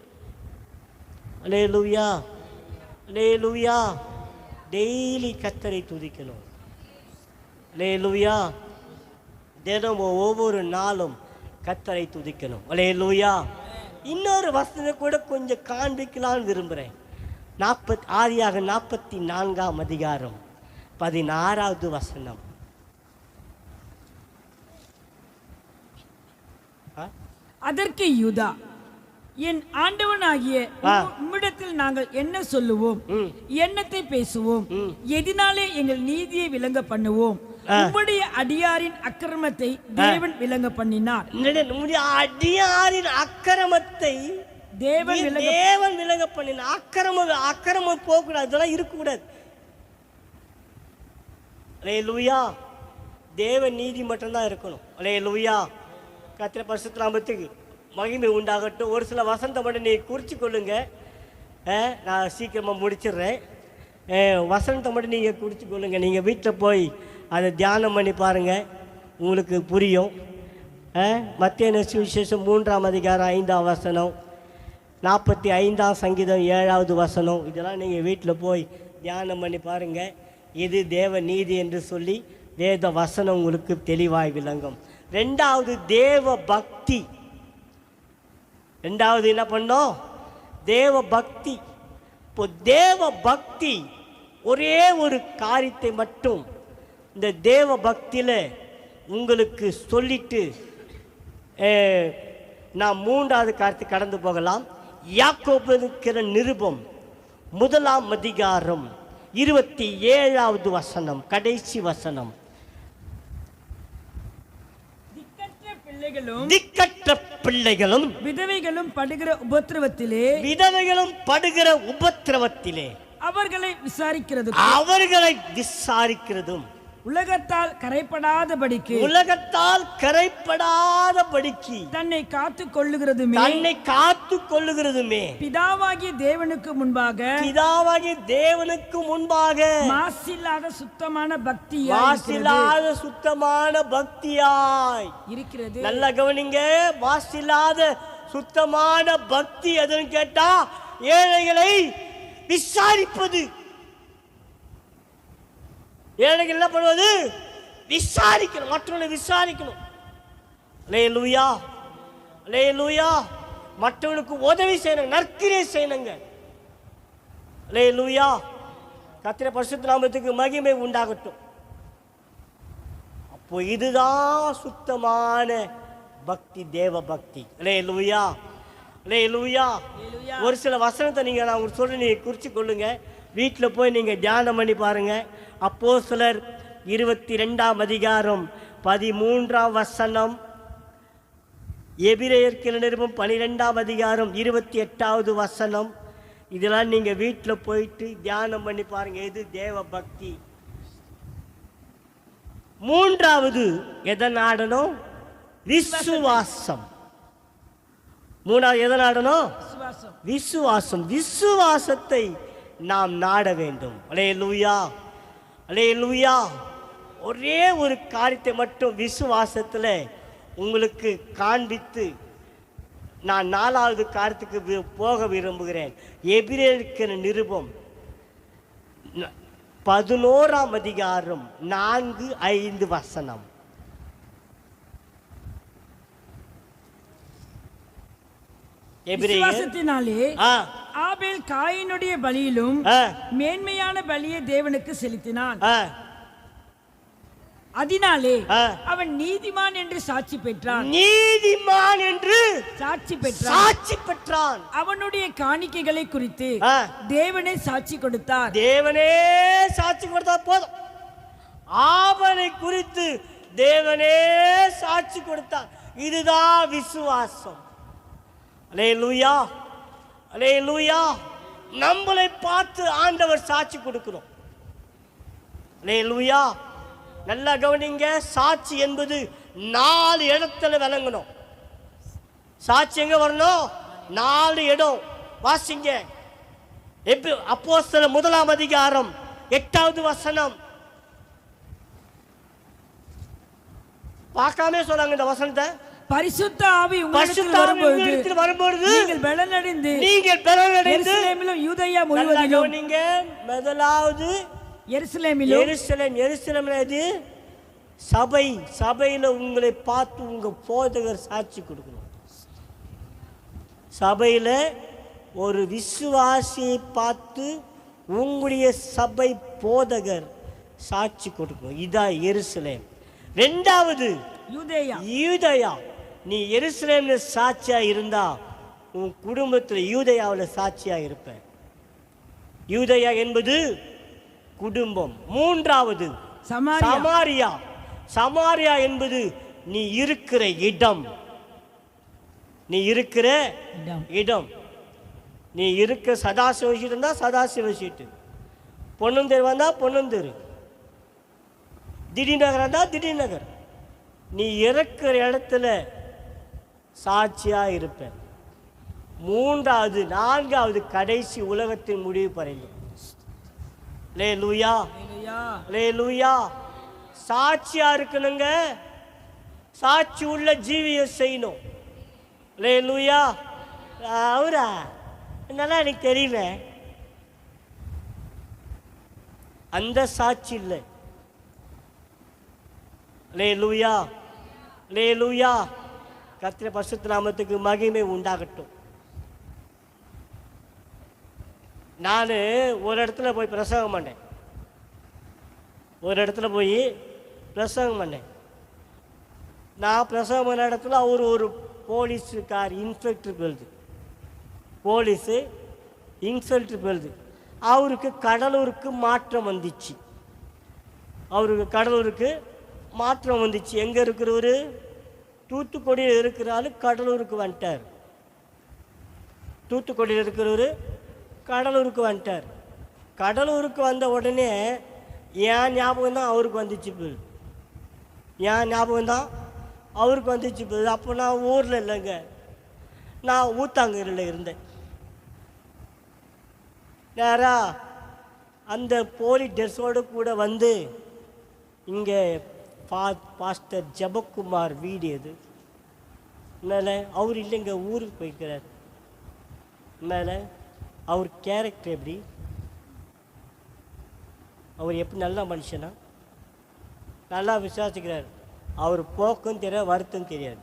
அல்லேலூயா, அல்லேலூயா. டெய்லி கர்த்தரை துதிக்கணும். அல்லேலூயா. தினமும் ஒவ்வொரு நாளும் கர்த்தரை துதிக்கணும். அல்லேலூயா. இன்னொரு வசனம் கூட கொஞ்சம் காண்பிக்கலான்னு விரும்புகிறேன். 44ஆம் அதிகாரம் 16வது வசனம். அதற்கு யூதா, என் ஆண்டவனாகிய உம்மிடத்தில் நாங்கள் என்ன சொல்லுவோம், என்னத்தை பேசுவோம், எதினாலே எங்கள் நீதியை விளங்க பண்ணுவோம்? உம்முடைய அடியாரின் அக்கிரமத்தை தேவன் விளங்க பண்ணினார். அடியாரின் அக்கிரமத்தை தேவன் விளங்க பண்ணினார். அக்கிரமம் போகக்கூடாது, அதெல்லாம் இருக்கக்கூடாது. அல்லேலூயா. தேவன் நீதி மட்டும்தான் இருக்கணும். அல்லேலூயா. கர்த்தருடைய பரிசுத்த நாமத்துக்கு மகிமை உண்டாகட்டும். ஒரு சில வசனத்தை மட்டும் நீ குறித்து கொள்ளுங்க, நான் சீக்கிரமாக முடிச்சிடுறேன். வசனத்தை மட்டும் நீங்கள் குறித்து கொள்ளுங்க. நீங்கள் வீட்டில் போய் அதை தியானம் பண்ணி பாருங்கள், உங்களுக்கு புரியும். மத்தேயு சுவிசேஷம் 3ஆம் அதிகாரம் 5ஆம் வசனம், 45ஆம் சங்கீதம் 7வது வசனம், இதெல்லாம் நீங்கள் வீட்டில் போய் தியானம் பண்ணி பாருங்கள். இது தேவ நீதி என்று சொல்லி வேத வசனம் உங்களுக்கு தெளிவாய் விளங்கும். 2வது தேவ பக்தி. 2வது என்ன பண்ணோம்? தேவ பக்தி. இப்போ தேவ பக்தி ஒரே ஒரு காரியத்தை மட்டும் இந்த தேவ பக்தியில் உங்களுக்கு சொல்லிட்டு நான் 3வது காரியத்தை கடந்து போகலாம். யாக்கோபுக்கிற நிருபம் 1ஆம் அதிகாரம் 27வது வசனம், கடைசி வசனம். திக்கற்ற பிள்ளைகளும் விதவைகளும் படுகிற உபத்திரவத்திலே அவர்களை விசாரிக்கிறதும் உலகத்தால் கரைப்படாதபடிக்கு தன்னை காத்துக் கொள்ளுகிறதுமே பிதாவாகிய தேவனுக்கு முன்பாக மாசில்லாத சுத்தமான பக்தியாய் இருக்கிறது. நல்ல கவனிங்க, மாசில்லாத சுத்தமான பக்தி எதுன்னு கேட்டா ஏழைகளை விசாரிப்பது. ஏழைகள் என்ன பண்ணுவது? விசாரிக்கணும், மற்றவர்களை விசாரிக்கணும். அல்லேலூயா, அல்லேலூயா. மற்றவனுக்கு உதவி செய்யணும், நற்கிரியை செய்யணுங்க. அல்லேலூயா. கர்த்தருடைய பரிசுத்த நாமத்துக்கு மகிமை உண்டாகட்டும். அப்போ இதுதான் சுத்தமான பக்தி, தேவ பக்தி. அல்லேலூயா, அல்லேலூயா. ஒரு சில வசனத்தை நான் உங்களுக்கு சொல்றேன், நீங்க குறிச்சு கொள்ளுங்க. வீட்டில் போய் நீங்க தியானம் பண்ணி பாருங்க. அப்போஸ்தலர் 22ஆம் அதிகாரம் 13ஆம் வசனம், எபிரேயர் நிருபம் 12ஆம் அதிகாரம் 28வது வசனம். இதெல்லாம் நீங்கள் வீட்டில் போயிட்டு தியானம் பண்ணி பாருங்க. இது தேவ பக்தி. 3வது எதை நாடணும்? விசுவாசம். 3வது எதை நாடணும்? விசுவாசம். விசுவாசத்தை நாம் நாட வேண்டும். அல்லேலூயா, அல்லேலூயா. ஒரே ஒரு காரியத்தை மட்டும் விசுவாசத்தில் உங்களுக்கு காண்பித்து நான் 4வது காரியத்துக்கு போக விரும்புகிறேன். எபிரேயருக்கு நிருபம் 11ஆம் அதிகாரம் 4-5 வசனம். விசுவாசத்தினாலே ஆபேல் காயினுடைய பலியிலும் மேன்மையான பலியை தேவனுக்கு செலுத்தினான். அதனாலே அவன் நீதிமான் என்று சாட்சி பெற்றான். நீதிமான் என்று சாட்சி பெற்றான். அவனுடைய காணிக்கைகளை குறித்து தேவனே சாட்சி கொடுத்தார். தேவனே சாட்சி கொடுத்தார். போதும். ஆபனை குறித்து தேவனே சாட்சி கொடுத்தார். இதுதான் விசுவாசம். அல்லேலூயா, அல்லேலூயா. நம்மளை பார்த்து ஆண்டவர் சாட்சி கொடுக்கிறோம். அல்லேலூயா. நல்லா கவனிங்க. சாட்சி என்பது 4 இடத்துல விளங்கணும். சாட்சி எங்க வரணும்? 4 இடம். வாசிங்க. அப்போஸ்தலர் 1ஆம் அதிகாரம் 8வது வசனம். பார்க்காம சொல்றாங்க இந்த வசனத்தை. பரிசுத்த ஆவி உங்களிடத்தில் வரும்போது நீங்கள் பலனடைந்து எருசலேமிலும் யூதேயா முழுவதிலும். நீங்க முதலாவது எருசலேம் எது? சபை. சபையில உங்களை பார்த்து உங்க போதகர் சாட்சி கொடுக்கணும். சபையில ஒரு விசுவாசியை பார்த்து உங்களுடைய சபை போதகர் சாட்சி கொடுக்கணும். இதான் எருசலேம். 2வது யூதேயா. நீ எருசலேம்ல சாட்சியா இருந்தா உன் குடும்பத்தில் யூதேயாவில் சாட்சியா இருப்ப. யூதேயா என்பது குடும்பம். 3வது சமாரியா. சமாரியா என்பது நீ இருக்கிற இடம். நீ இருக்கிற இடம். நீ இருக்க சதாசிவ சீட்டு இருந்தா சதாசிவ சீட்டு, பொன்னந்தேர் வந்தா பொன்னந்தேர், திடீர் நகர் இருந்தா திடீர் நகர். நீ இருக்கிற இடத்துல சாட்சியா இருப்ப. 3வது 4வது கடைசி உலகத்தின் முடிவு பறையும். அல்லேலூயா, அல்லேலூயா. சாட்சியா இருக்கணுங்க. சாட்சி உள்ள ஜீவியை செய்யணும். அல்லேலூயா. அவரா என்னன்னா எனக்கு தெரியல. அந்த சாட்சி இல்லை. அல்லேலூயா, அல்லேலூயா. கர்த்தருடைய பரிசுத்த நாமத்துக்கு மகிமை உண்டாகட்டும். நான் ஒரு இடத்துல போய் பிரசங்கம் பண்ணேன். நான் பிரசங்கம் பண்ண இடத்துல அவர் ஒரு போலீஸுக்கார் இன்ஸ்பெக்டர் பெல்து. போலீஸு இன்ஸ்பெக்டர் பெல்து. அவருக்கு கடலூருக்கு மாற்றம் வந்துச்சு. எங்கே இருக்கிறவர்? தூத்துக்குடியில் இருக்கிறாரு, கடலூருக்கு வந்துட்டார். தூத்துக்குடியில் இருக்கிறவர் கடலூருக்கு வந்துட்டார். கடலூருக்கு வந்த உடனே என் ஞாபகம் தான் அவருக்கு வந்துச்சு போகுது. அப்போ நான் ஊரில் இல்லைங்க, நான் ஊத்தாங்கரில் இருந்தேன். நேராக அந்த போலீஸ் ட்ரெஸ்ஸோடு கூட வந்து இங்கே பாஸ்டர் ஜெபக்குமார் வீடு எது மேலே அவர் இல்லைங்க, ஊருக்கு போய்க்கிறார். மேலே அவர் கேரக்டர் எப்படி? அவர் எப்படி நல்ல மனுஷனா? நல்லா விசுவாசிக்கிறார். அவர் போக்கும் தெரியாது, வருத்தம் தெரியாது.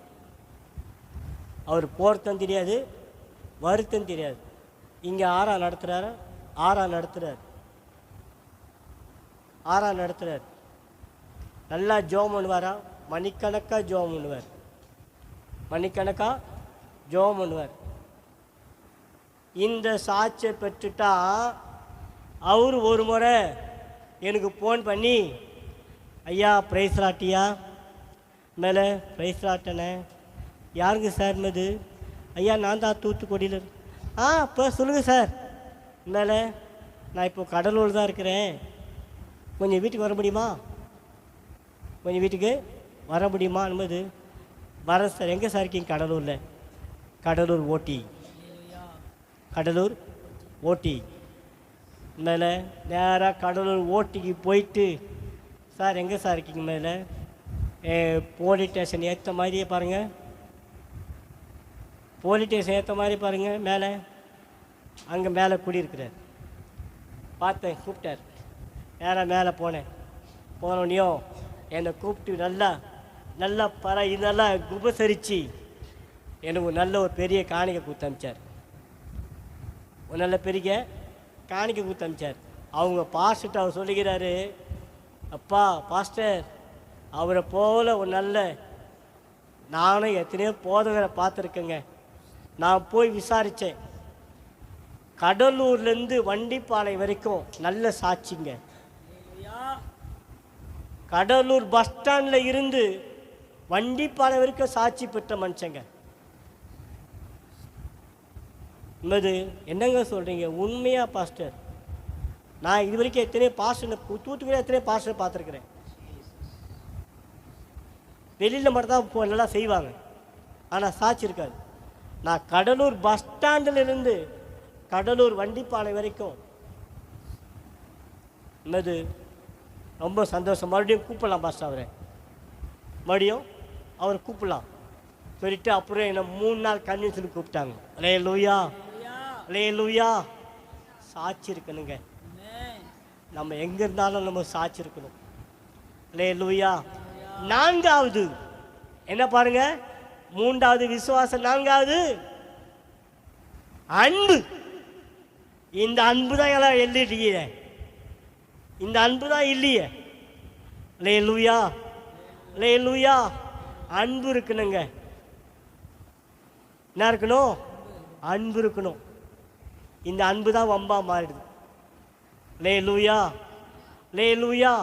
அவர் போர்த்தம் தெரியாது, வருத்தம் தெரியாது. இங்கே ஆறா நடத்துகிறார். நல்லா ஜோம் பண்ணுவாரா? மணிக்கணக்காக ஜோம் பண்ணுவார். இந்த சாட்சியை பெற்றுட்டா அவர் ஒரு முறை எனக்கு ஃபோன் பண்ணி, ஐயா பிரைஸ்லாட்டியா மேலே பிரைஸ்லாட்டனே. யாருங்க சார் இது? ஐயா நான் தான் தூத்துக்குடியில். இப்போ சொல்லுங்கள் சார். மேலே நான் இப்போ கடலூர் தான் இருக்கிறேன், கொஞ்சம் வீட்டுக்கு வர முடியுமா? என்பது வரேன் சார். எங்கே சார் இருக்கீங்க? கடலூரில். கடலூர் ஓட்டி. மேலே நேராக கடலூர் ஓட்டிக்கு போயிட்டு சார் எங்கே சார் இருக்கீங்க மேலே? போலீஸ் ஸ்டேஷன் ஏற்ற மாதிரியே பாருங்கள், போலீஸ் ஸ்டேஷன் ஏற்ற மாதிரி பாருங்கள் மேலே. அங்கே மேலே குடியிருக்கிறார். பார்த்தேன், கூப்பிட்டார். நேராக மேலே போனேன். போனோடனையும் என்னை கூப்பிட்டு நல்லா நல்லா இதெல்லாம் உபசரித்து எனக்கு நல்ல ஒரு பெரிய காணிக்கை கொடுத்து அனுப்பிச்சார். ஒரு நல்ல பெரிய காணிக்கை கொடுத்து அனுப்பிச்சார். அவங்க பாஸ்டர் அவர் சொல்லுகிறாரு, அப்பா பாஸ்டர், அவரை போல ஒரு நல்ல நானும் எத்தனையோ போதகரை பார்த்துருக்கேங்க. நான் போய் விசாரித்தேன். கடலூர்லேருந்து வண்டிப்பாளை வரைக்கும் நல்ல சாட்சிங்க. கடலூர் பஸ் ஸ்டாண்டில் இருந்து வண்டிப்பாளை வரைக்கும் சாட்சி பெற்ற மனுஷங்க. இது என்னங்க சொல்கிறீங்க? உண்மையா பாஸ்டர்? நான் இது வரைக்கும் எத்தனையோ பாஸ்டர், தூத்துக்குடியில் எத்தனையோ பாஸ்டர் பார்த்துருக்குறேன். வெளியில் மட்டும்தான் நல்லா செய்வாங்க, ஆனால் சாட்சி இருக்காது. நான் கடலூர் பஸ் ஸ்டாண்டில் இருந்து கடலூர் வண்டிப்பாளை வரைக்கும் என்னது ரொம்ப சந்தோஷம். மறுபடியும் கூப்பிடலாம் பாஸ்டர், அவரை மறுபடியும் அவர் கூப்பிடலாம் சொல்லிட்டு அப்புறம் என்னை 3 நாள் கன்வென்ஷனுக்கு கூப்பிட்டாங்க. அல்லேலூயா, அல்லேலூயா. சாட்சி இருக்கணுங்க. நம்ம எங்கே இருந்தாலும் நம்ம சாட்சி இருக்கணும். அல்லேலூயா. 4வது என்ன பாருங்க? 3வது விசுவாசம், 4வது அன்பு. இந்த அன்பு தான் எல்லாம் இல்லையே, இந்த அன்பு தான் இல்லையே. அல்லேலூயா, அல்லேலூயா. அன்பு இருக்கணுங்க. என்ன இருக்கணும்? அன்பு இருக்கணும். இந்த அன்பு தான் வம்பா மாறிடுது. அல்லேலூயா, அல்லேலூயா.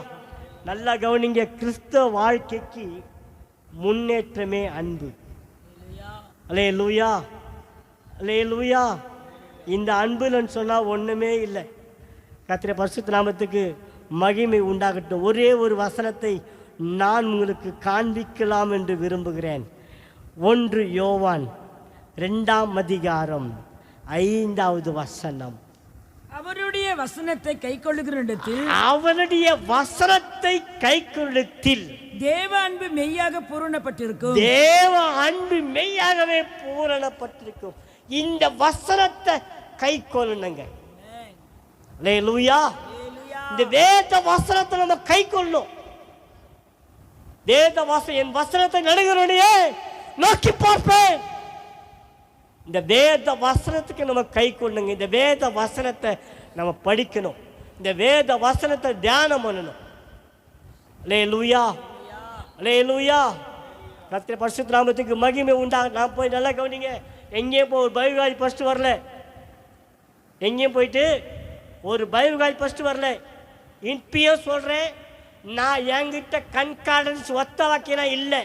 நல்லா கவனிங்க, கிறிஸ்தவ வாழ்க்கைக்கு முன்னேற்றமே அன்பு. அல்லேலூயா, அல்லேலூயா. இந்த அன்புன்னு சொன்னால் ஒன்றுமே இல்லை. கர்த்தருடைய பரிசுத்த நாமத்துக்கு மகிமை உண்டாகட்டும். ஒரே ஒரு வசனத்தை நான் உங்களுக்கு காண்பிக்கலாம் என்று விரும்புகிறேன். 1 யோவான் 2ஆம் அதிகாரம் 5வது வசனம். அவருடைய வசனத்தை கைக்கொள்ளுகிற இடத்தில், அவருடைய வசனத்தை கைக்கொள்ளுத்தில் தேவ அன்பு மெய்யாக பூரணப்பட்டிருக்கும். தேவ அன்பு மெய்யாகவே பூரணப்பட்டிருக்கும். இந்த வசனத்தை கைக்கொள்ளணுங்க. அல்லேலூயா. இந்த வேத வசனத்தை நம்ம கைக்கொள்ளணும். வேத வசனம், என் வசனத்தை நடுகிறோனையே நோக்கி பார்ப்பேன். இந்த வேத வசனத்துக்கு நம்ம கை கொள்ளுங்க. இந்த வேத வசனத்தை நம்ம படிக்கணும். இந்த வேத வசனத்தை தியானம் பண்ணணும். அல்லேலூயா, அல்லேலூயா. கர்த்தருடைய பரிசுத்த நாமத்துக்கு மகிமை உண்டாக. நான் போய் நல்லா கவனிங்க. எங்கேயும் போய் ஒரு பைபிள் காலேஜ் ஃபஸ்ட்டு வரல. எங்கேயும் போயிட்டு ஒரு பைபிள் காலேஜ் ஃபஸ்ட்டு வரல. இப்பயும் சொல்கிறேன், நான் என்கிட்ட கண்கார்டன்ஸ் ஒத்த வாக்கியம் இல்லை.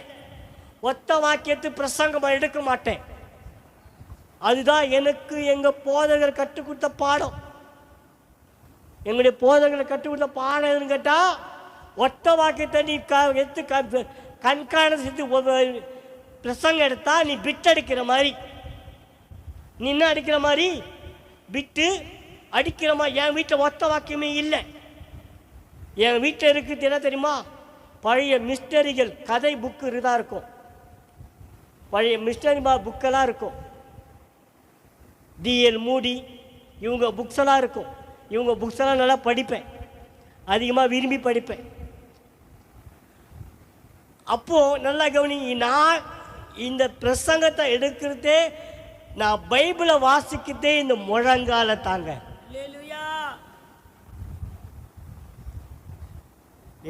ஒத்த வாக்கியத்து பிரசங்கம் எடுக்க மாட்டேன். அதுதான் எனக்கு எங்கள் போதகர் கற்றுக் கொடுத்த பாடம். எங்களுடைய போதகரை கற்றுக் கொடுத்த பாடம் எதுன்னு கேட்டால், ஒத்த வாக்கியத்தை நீ எடுத்து கண்காணம் எடுத்து பிரசங்கம் எடுத்தா நீ பிட் அடிக்கிற மாதிரி, நீ என்ன அடிக்கிற மாதிரி, பிட்டு அடிக்கிற மாதிரி. என் வீட்டில் ஒத்த வாக்கியமே இல்லை. என் வீட்டில் இருக்குது என்ன தெரியுமா? பழைய மிஸ்டரிகள் கதை புக்கு இதாக இருக்கும். பழைய மிஸ்டரி புக்கெல்லாம் இருக்கும். டிஎல் மூடி இவங்க புக்ஸெல்லாம் இருக்கும். இவங்க புக்ஸெல்லாம் நல்லா படிப்பேன், அதிகமாக விரும்பி படிப்பேன். அப்போது நல்லா கவனி, நான் இந்த பிரசங்கத்தை எடுக்கிறதே, நான் பைபிளை வாசிக்கிறதே இந்த முழங்கால தாங்க.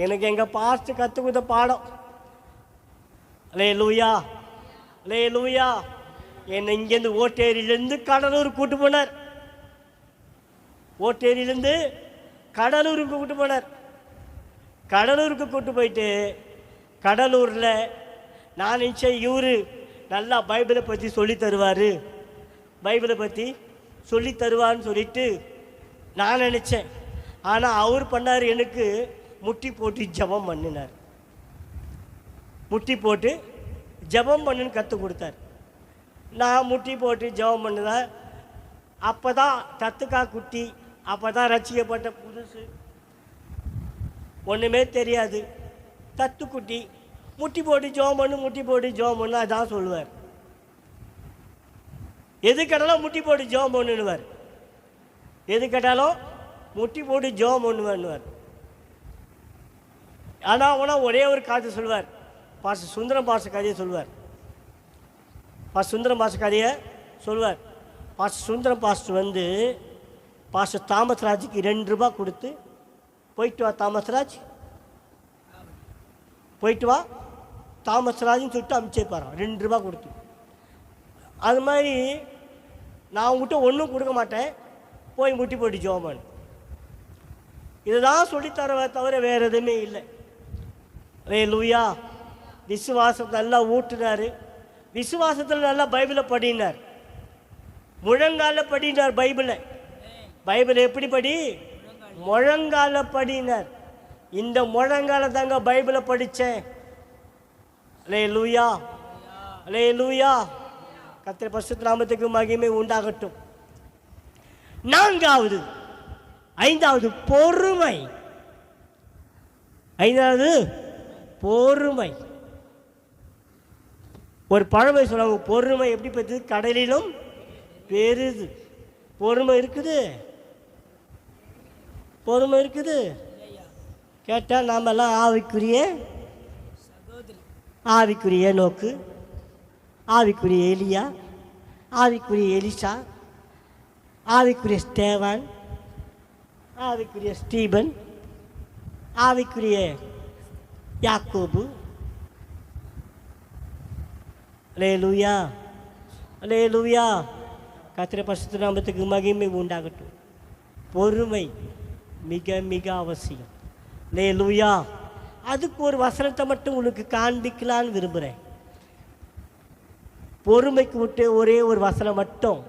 எனக்கு எங்கள் பாஸ்டர் கற்றுக் கொடுத்த பாடம். அல்லேலூயா, அல்லேலூயா. என்னை இங்கேருந்து ஓட்டேரியிலேருந்து கடலூர் கூட்டு போனார். ஓட்டேரியிலேருந்து கடலூருக்கு கூட்டு போனார். கடலூருக்கு கூட்டு போயிட்டு கடலூரில் நான் நினச்சேன், இவர் நல்லா பைபிளை பற்றி சொல்லி தருவார், பைபிளை பற்றி சொல்லி தருவார்னு சொல்லிட்டு நான் நினச்சேன். ஆனால் அவர் பண்ணார், எனக்கு முட்டி போட்டு ஜெபம் பண்ணினார். முட்டி போட்டு ஜெபம் பண்ணுன்னு கற்றுக் கொடுத்தார். நான் முட்டி போட்டு ஜெபம் பண்ணுதேன். அப்போ தான் தத்துக்கா குட்டி, அப்போ தான் ரசிக்கப்பட்ட புதுசு. ஒன்றுமே தெரியாது, தத்துக்குட்டி, முட்டி போட்டு ஜோம் பண்ணு, முட்டி போட்டு ஜோம் பண்ணு, அதான் சொல்லுவார். எது கேட்டாலும் முட்டி போட்டு ஜோம் பண்ணுவார், எது கேட்டாலும் முட்டி போட்டு ஜோம் பண்ணுவார். ஆனால் ஒரே ஒரு காதை சொல்வார், பாஸ்டர் சுந்தரம் பாஸ்டர் கதையை சொல்வார். பாஸ்டர் சுந்தரம் பாஸ்டர் கதையை சொல்வார். பாஸ்டர் சுந்தரம் பாஸ்டர் பாஸ்டர் தாமஸ்ராஜுக்கு 2 ரூபா கொடுத்து, போயிட்டு வா தாமஸ்ராஜ், போயிட்டு வா தாமஸ்ராஜ்னு சொல்லிட்டு அனுப்பிச்சேப்பாரான் 2 ரூபா கொடுத்து. அது மாதிரி நான் உங்ககிட்ட ஒன்றும் கொடுக்க மாட்டேன், போய் முட்டி போட்டு ஜோமன். இதுதான் சொல்லித்தர தவிர வேறு எதுவுமே இல்லை. அல்லேலூயா. விசுவாசத்தை நல்லா ஊட்டுனார், விசுவாசத்தில் நல்லா பைபிளை படினார், முழங்கால படினார். பைபிளை எப்படி படி? முழங்கால படினார். இந்த முழங்கால தாங்க பைபிளை படித்தேன். அல்லேலூயா, அல்லேலூயா. கர்த்தருடைய பரிசுத்த நாமத்துக்கு மகிமை உண்டாகட்டும். 4வது, 5வது பொறுமை. 5வது பொறுமை. ஒரு பழமொழி சொல்லுவாங்க, பொறுமை எப்படி பெற்றது? கடலிலும் பெருது. பொறுமை இருக்குது, பொறுமை இருக்குது. கேட்டால் நாமெல்லாம் ஆவிக்குரிய நோக்கு, ஆவிக்குரிய எலியா, ஆவிக்குரிய எலிசா, ஆவிக்குரிய ஸ்தேவான், ஆவிக்குரிய ஸ்டீபன், ஆவிக்குரிய யாக்கோபு. அல்லேலூயா, அல்லேலூயா. கர்த்தருடைய பரிசுத்த நாமத்துக்கு மகிமை உண்டாகட்டும். பொறுமை மிக மிக அவசியம். அல்லேலூயா. அதுக்கு ஒரு வசனத்தை மட்டும் உங்களுக்கு காண்பிக்கலான்னு விரும்புகிறேன். பொறுமைக்கு விட்டு ஒரே ஒரு வசனம் மட்டும்.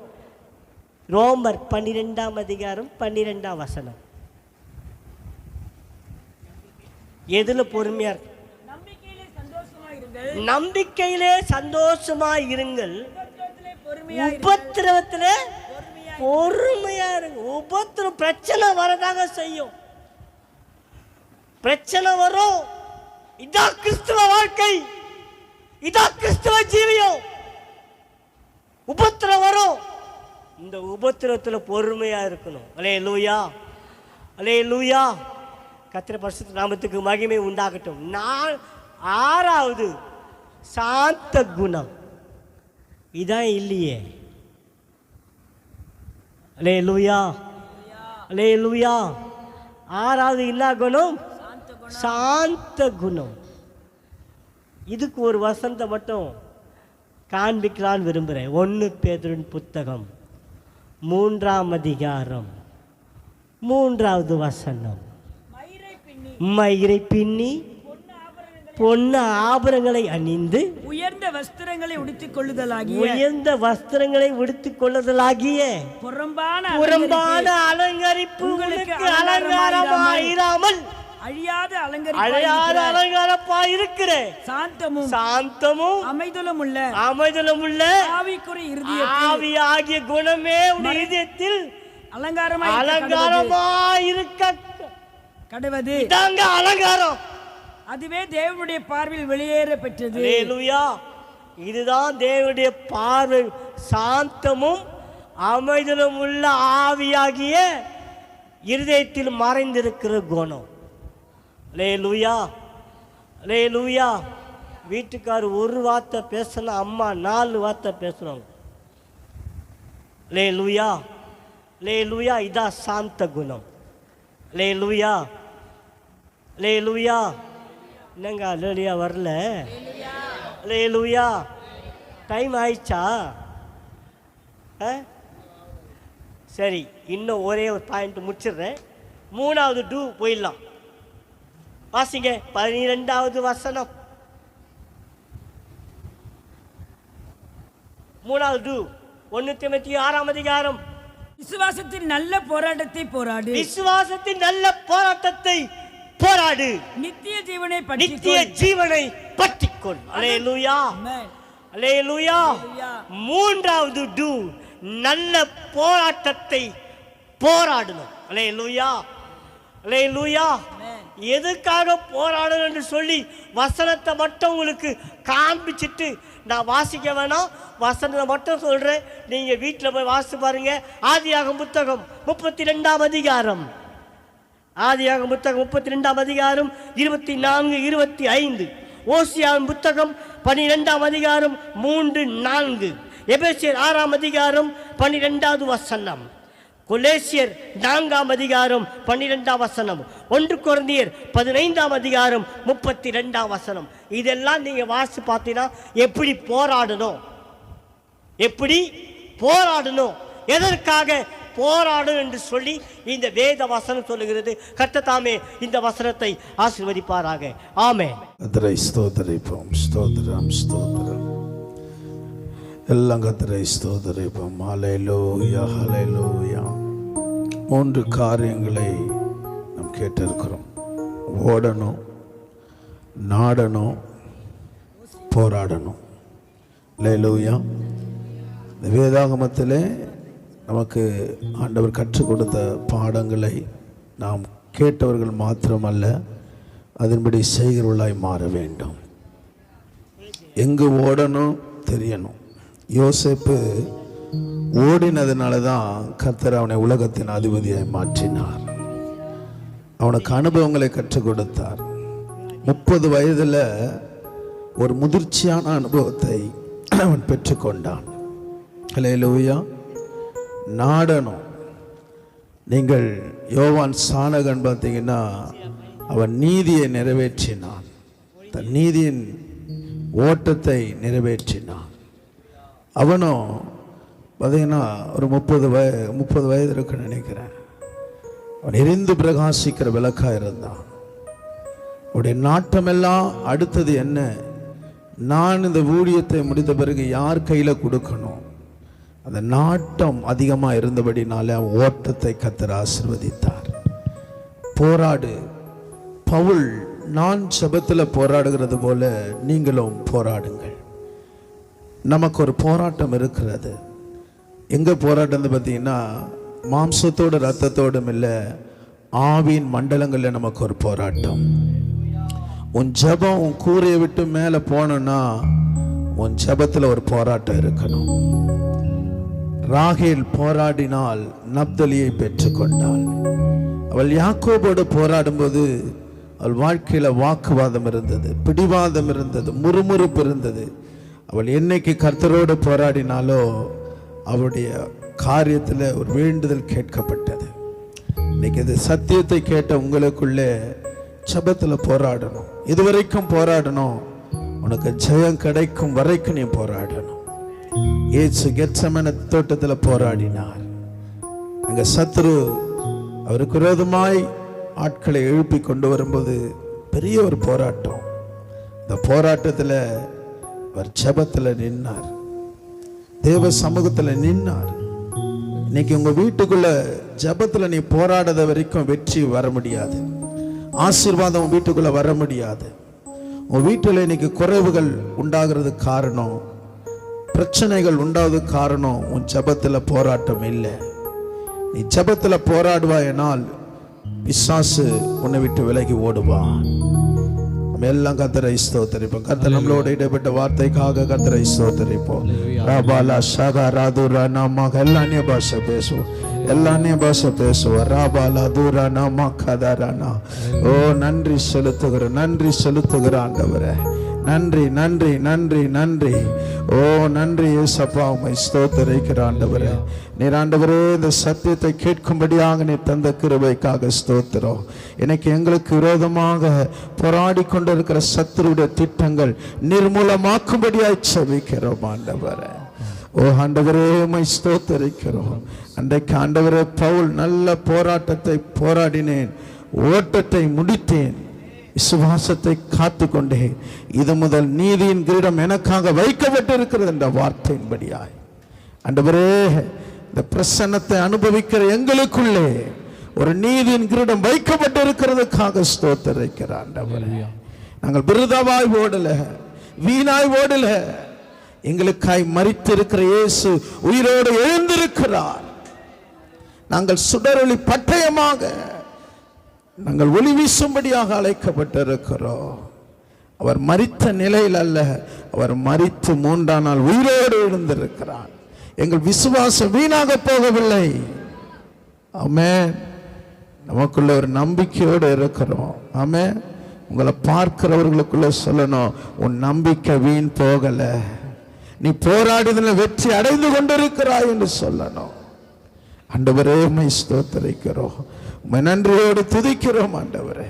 ரோமர் 12ஆம் அதிகாரம் 12ஆம் வசனம். எதுல பொறுமையா இருக்கு? நம்பிக்கையிலே சந்தோஷமா இருங்கள், உபத்திரவத்திலே பொறுமையா இருங்க. உபத்திரம் பிரச்சனை வரதாக செய்யும், பிரச்சனை வரும். இதான் கிறிஸ்துவ வாழ்க்கை, இதான் கிறிஸ்துவ ஜீவியம். உபத்திரம் வரும், இந்த உபத்திரத்தில் பொறுமையா இருக்கணும். அல்லேலூயா, அல்லேலூயா. கர்த்தருடைய பரிசுத்த நாமத்துக்கு மகிமை உண்டாகட்டும். 6வது சாந்த குணம். இதான் இல்லையே. அல்லேலூயா, அல்லேலூயா. 6வது என்ன குணம்? சாந்த குணம். இதுக்கு ஒரு வசனத்தை மட்டும் காண்பிக்கலான்னு விரும்புகிறேன். 1 பேதுருவின் புத்தகம் 3ஆம் அதிகாரம் 3வது வசனம். மயிரை பின்னி பொன்ன ஆபரணங்களை அணிந்து உயர்ந்த வஸ்திரங்களை உடுத்திக் கொள்ளுதலாகிய புறம்பான அலங்கரிப்பு உங்களுக்கு அலங்காரமாயிராமல் அழியாத அலங்காரப்பாயிருக்கிற சாந்தமும் அமைதலும் உள்ள ஆவியாகிய குணமே உடைய இதயத்தில் அலங்காரமாயிருக்க கடவது. இதாங்க அலங்காரம். அதுவே தேவனுடைய பார்வையில் வெளியேற பெற்றது. அல்லேலூயா. இதுதான் தேவனுடைய பார்வை. சாந்தமும் அமைதலும் உள்ள ஆவியாகிய இருதயத்தில் மறைந்திருக்கிற குணம். அல்லேலூயா, அல்லேலூயா. வீட்டுக்காரர் ஒரு வார்த்தை பேசணும், அம்மா 4 வார்த்தை பேசுறாங்க. அல்லேலூயா, அல்லேலூயா. இதான் சாந்த குணம். அல்லேலூயா, அல்லேலூயா. என்னங்க அல்லேலூயா வரல? அல்லேலூயா. டைம் ஆயிடுச்சா? சரி, இன்னும் ஒரே ஒரு பாயிண்ட் முடிச்சிடுறேன். 3வது டூ போயிடலாம். வாசிங்க 12வது வசனம். 3வது டூ 1 தீமோத்தேயு 6ஆம் அதிகாரம். விசுவாசத்தின் நல்ல போராட்டத்தை போராடு. விசுவாசத்தின் நல்ல போராட்டத்தை போராடு. நித்திய ஜீவனை பற்றிக்கொள். அல்லேலூயா, அல்லேலூயா. 3வது டூ நல்ல போராட்டத்தை போராடணும். அல்லேலூயா, அல்லேலூயா. எதுக்காக போராடணும் என்று சொல்லி வசனத்தை மட்டும் உங்களுக்கு காண்பிச்சுட்டு நான் வாசிக்க வேணாம், வசனத்தை மட்டும் சொல்கிறேன். நீங்கள் வீட்டில் போய் வாசித்து பாருங்க. ஆதியாகமம் புத்தகம் 32ஆம் அதிகாரம், ஆதியாகமம் புத்தகம் 32ஆம் அதிகாரம் 24, 25. ஓசியாவின் புத்தகம் 12ஆம் அதிகாரம் 3, 4. எபேசியர் 6ஆம் அதிகாரம் 12வது வசனம். கொலேசியர் 4ஆம் அதிகாரம் 12ஆம் வசனம். 1 கொரிந்தியர் 15ஆம் அதிகாரம் 32ஆம் வசனம். இதெல்லாம் நீங்கள் வாசித்து பார்த்தீங்கன்னா எப்படி போராடணும், எப்படி போராடணும், எதற்காக போராடும் என்று சொல்லி இந்த வேத வசனம் சொல்லுகிறது. கர்த்தர் தாமே இந்த வசனத்தை ஆசீர்வதிப்பாராக. ஆமென். கர்த்தரை ஸ்தோத்திரிப்போம். ஸ்தோத்திரம் ஸ்தோத்திரம். எல்லாம் கர்த்தரை ஸ்தோத்திரிப்போம். ஹல்லேலூயா ஹல்லேலூயா. 3 காரியங்களை நாம் கேட்டிருக்கிறோம். ஓடணும், நாடணும், போராடணும். ஹல்லேலூயா. இந்த வேதாகமத்திலே நமக்கு ஆண்டவர் கற்றுக் கொடுத்த பாடங்களை நாம் கேட்டவர்கள் மாத்திரமல்ல, அதன்படி செய்கிறவர்களாய் மாற வேண்டும். எங்கு ஓடணும் தெரியணும். யோசேப்பு ஓடினதுனால தான் கர்த்தர் அவனை உலகத்தின் அதிபதியாய் மாற்றினார். அவனுக்கு அனுபவங்களை கற்றுக் கொடுத்தார். 30 வயதில் ஒரு முதிர்ச்சியான அனுபவத்தை அவன் பெற்றுக்கொண்டான். ஹல்லேலூயா. நாடணும். நீங்கள் யோவான் சானகன் பார்த்தீங்கன்னா அவன் நீதியை நிறைவேற்றினான், தன் நீதியின் ஓட்டத்தை நிறைவேற்றினான். அவனும் பார்த்தீங்கன்னா ஒரு 30 வயது இருக்குன்னு நினைக்கிறேன். அவன் எரிந்து பிரகாசிக்கிற விளக்காக இருந்தான். அவனுடைய நாட்டமெல்லாம் அடுத்தது என்ன, நான் இந்த ஊழியத்தை முடித்த பிறகு யார் கையில் கொடுக்கணும், அந்த நாட்டம் அதிகமாக இருந்தபடினால அவன் ஓட்டத்தை கர்த்தர் ஆசீர்வதித்தார். போராடு. பவுல் நான் ஜெபத்தில் போராடுகிறது போல நீங்களும் போராடுங்கள். நமக்கு ஒரு போராட்டம் இருக்கிறது. எங்கே போராட்டம் பார்த்தீங்கன்னா மாம்சத்தோடு ரத்தத்தோடும் இல்லை, ஆவியின் மண்டலங்களில் நமக்கு ஒரு போராட்டம். உன் ஜெபம் உன் கூரையை விட்டு மேலே போனோன்னா உன் ஜெபத்தில் ஒரு போராட்டம் இருக்கணும். ராகேல் போராடினால் நப்தலியை பெற்றுக்கொண்டாள். அவள் யாக்கோபோடு போராடும்போது அவள் வாழ்க்கையில் வாக்குவாதம் இருந்தது, பிடிவாதம் இருந்தது, முறுமுறுப்பு இருந்தது. அவள் என்னைக்கு கர்த்தரோடு போராடினாலோ அவளுடைய காரியத்தில் ஒரு வேண்டுதல் கேட்கப்பட்டது. இன்னைக்கு இது சத்தியத்தை கேட்ட உங்களுக்குள்ளே ஜெபத்தில் போராடணும். இதுவரைக்கும் போராடணும். உனக்கு ஜெயம் கிடைக்கும் வரைக்கும் நீ போராடணும். இயேசு கெத்செமனே தோட்டத்தில் போராடினார். அங்கே சத்துரு அவருக்கு விரோதமாய் ஆட்களை எழுப்பி கொண்டு வரும்போது பெரிய ஒரு போராட்டம். இந்த போராட்டத்தில் அவர் ஜெபத்தில் நின்னார், தேவ சமூகத்தில் நின்னார். இன்னைக்கு உங்க வீட்டுக்குள்ள ஜெபத்தில் நீ போராடாத வரைக்கும் வெற்றி வர முடியாது, ஆசீர்வாதம் வீட்டுக்குள்ள வர முடியாது. உன் வீட்டில் இன்னைக்கு குறைவுகள் உண்டாகிறது காரணம், பிரச்சனைகள் உண்டாவது காரணம் உன் ஜெபத்தில் போராட்டம் இல்லை. நீ ஜெபத்தில் போராடுவாயனால் பிசாசு உன்னை விட்டு விலகி ஓடுவான். நம்ம எல்லாம் கர்த்தரை ஸ்தோத்திரிப்போம். கர்த்தர் நம்மளோட இடைப்பட்ட வார்த்தைக்காக கர்த்தரை ஸ்தோத்திரிப்போம். ராபாலா ஷகா ராதுரா நாம எல்லா பாஷை பேசுவோம், எல்லா பாஷை பேசுவோம். ராபாலா தூரா நாம கதாரானா. ஓ நன்றி செலுத்துகிறோம், நன்றி செலுத்துகிற ஆண்டவரே, நன்றி நன்றி நன்றி நன்றி. ஓ நன்றி இயேசப்பா, உம்மை ஸ்தோத்திரிக்கிற ஆண்டவரே. நீர் ஆண்டவரே இந்த சத்தியத்தை கேட்கும்படியாக நீ தந்த கிருபைக்காக ஸ்தோத்திரம். இன்னைக்கு எங்களுக்கு விரோதமாக போராடி கொண்டிருக்கிற சத்துருடைய திட்டங்கள் நிர்மூலமாக்கும்படியாய் செபிக்கிறோம் ஆண்டவரே. ஓ ஆண்டவரே உம்மை ஸ்தோத்திரிக்கிறோம். அன்றைக்கு ஆண்டவரே பவுல் நல்ல போராட்டத்தை போராடினேன், ஓட்டத்தை முடித்தேன், விசுவாசத்தை காத்து கொண்டேன், இது முதல் நீதியின் கிரீடம் எனக்காக வைக்கப்பட்டிருக்கிறது என்ற வார்த்தையின்படியாய் ஆண்டவரே இந்த பிரசன்னத்தை அனுபவிக்கிற எங்களுக்குள்ளே ஒரு நீதியின் கிரீடம் வைக்கப்பட்டிருக்கிறதுக்காக ஸ்தோத்திரிக்கிற ஆண்டவரே. நாங்கள் விருதாவாய் ஓடல, வீணாய் ஓடல. எங்களுக்காய் மரித்திருக்கிற இயேசு உயிரோடு எழுந்திருக்கிறார். நாங்கள் சுடரொளி பட்டயமாக நாங்கள் ஒளி வீசும்படியாக அழைக்கப்பட்டிருக்கிறோம். அவர் மரித்த நிலையில் அல்ல, அவர் மரித்து 3ஆம் நாள் உயிரோடு எழுந்திருக்கிறார். எங்கள் விசுவாசம் வீணாக போகவில்லை. ஆமென். நமக்குள்ள ஒரு நம்பிக்கையோடு இருக்கிறோம். ஆமென். உங்களை பார்க்கிறவர்களுக்குள்ள சொல்லணும், உன் நம்பிக்கை வீண் போகல, நீ போராடுதல வெற்றி அடைந்து கொண்டிருக்கிறாய் என்று சொல்லணும். ஆண்டவரே உம்மை ஸ்தோத்திரிக்கிறோம், உம்மை நன்றியோடு துதிக்கிறோம். ஆண்டவரே,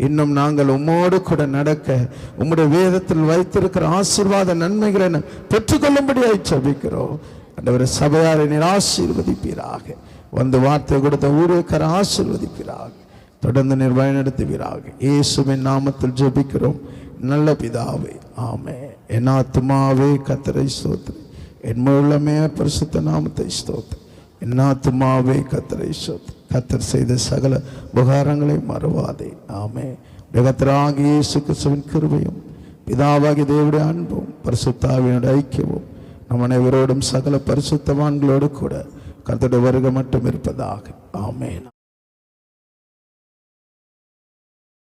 இன்னும் நாங்கள் உம்மோடு கூட நடக்க உம்முடைய வேதத்தில் வைத்திருக்கிற ஆசீர்வாத நன்மைகளை பெற்றுக்கொள்ளும்படியாய் ஜெபிக்கிறோம். ஆண்டவரே, சபையாரை நீர் ஆசீர்வதிப்பீராக. வந்து வார்த்தை கொடுத்த ஊழியக்கார ஆசீர்வதிப்பீராக. தொடர்ந்து நீர் வழிநடத்துவீராக. இயேசுவின் நாமத்தில் ஜெபிக்கிறோம் நல்ல பிதாவே, ஆமென். என் ஆத்துமாவே கர்த்தரை ஸ்தோத்திரி, என் முழுமே பரிசுத்த நாமத்தை ஸ்தோத்திரி. என் ஆத்துமாவே கர்த்தரை ஸ்தோத்திரி. கர்த்தர் செய்த சகல உபகாரங்களை மறவாதே. ஆமென். கர்த்தராகிய இயேசு கிறிஸ்துவின் கிருபையும் பிதாவாகிய தேவனுடைய அன்பும் பரிசுத்த ஐக்கியமும் நம் அனைவரோடும் சகல பரிசுத்தவான்களோடு கூட கர்த்தருடைய வருகை மட்டும் இருப்பதாக. ஆமென்.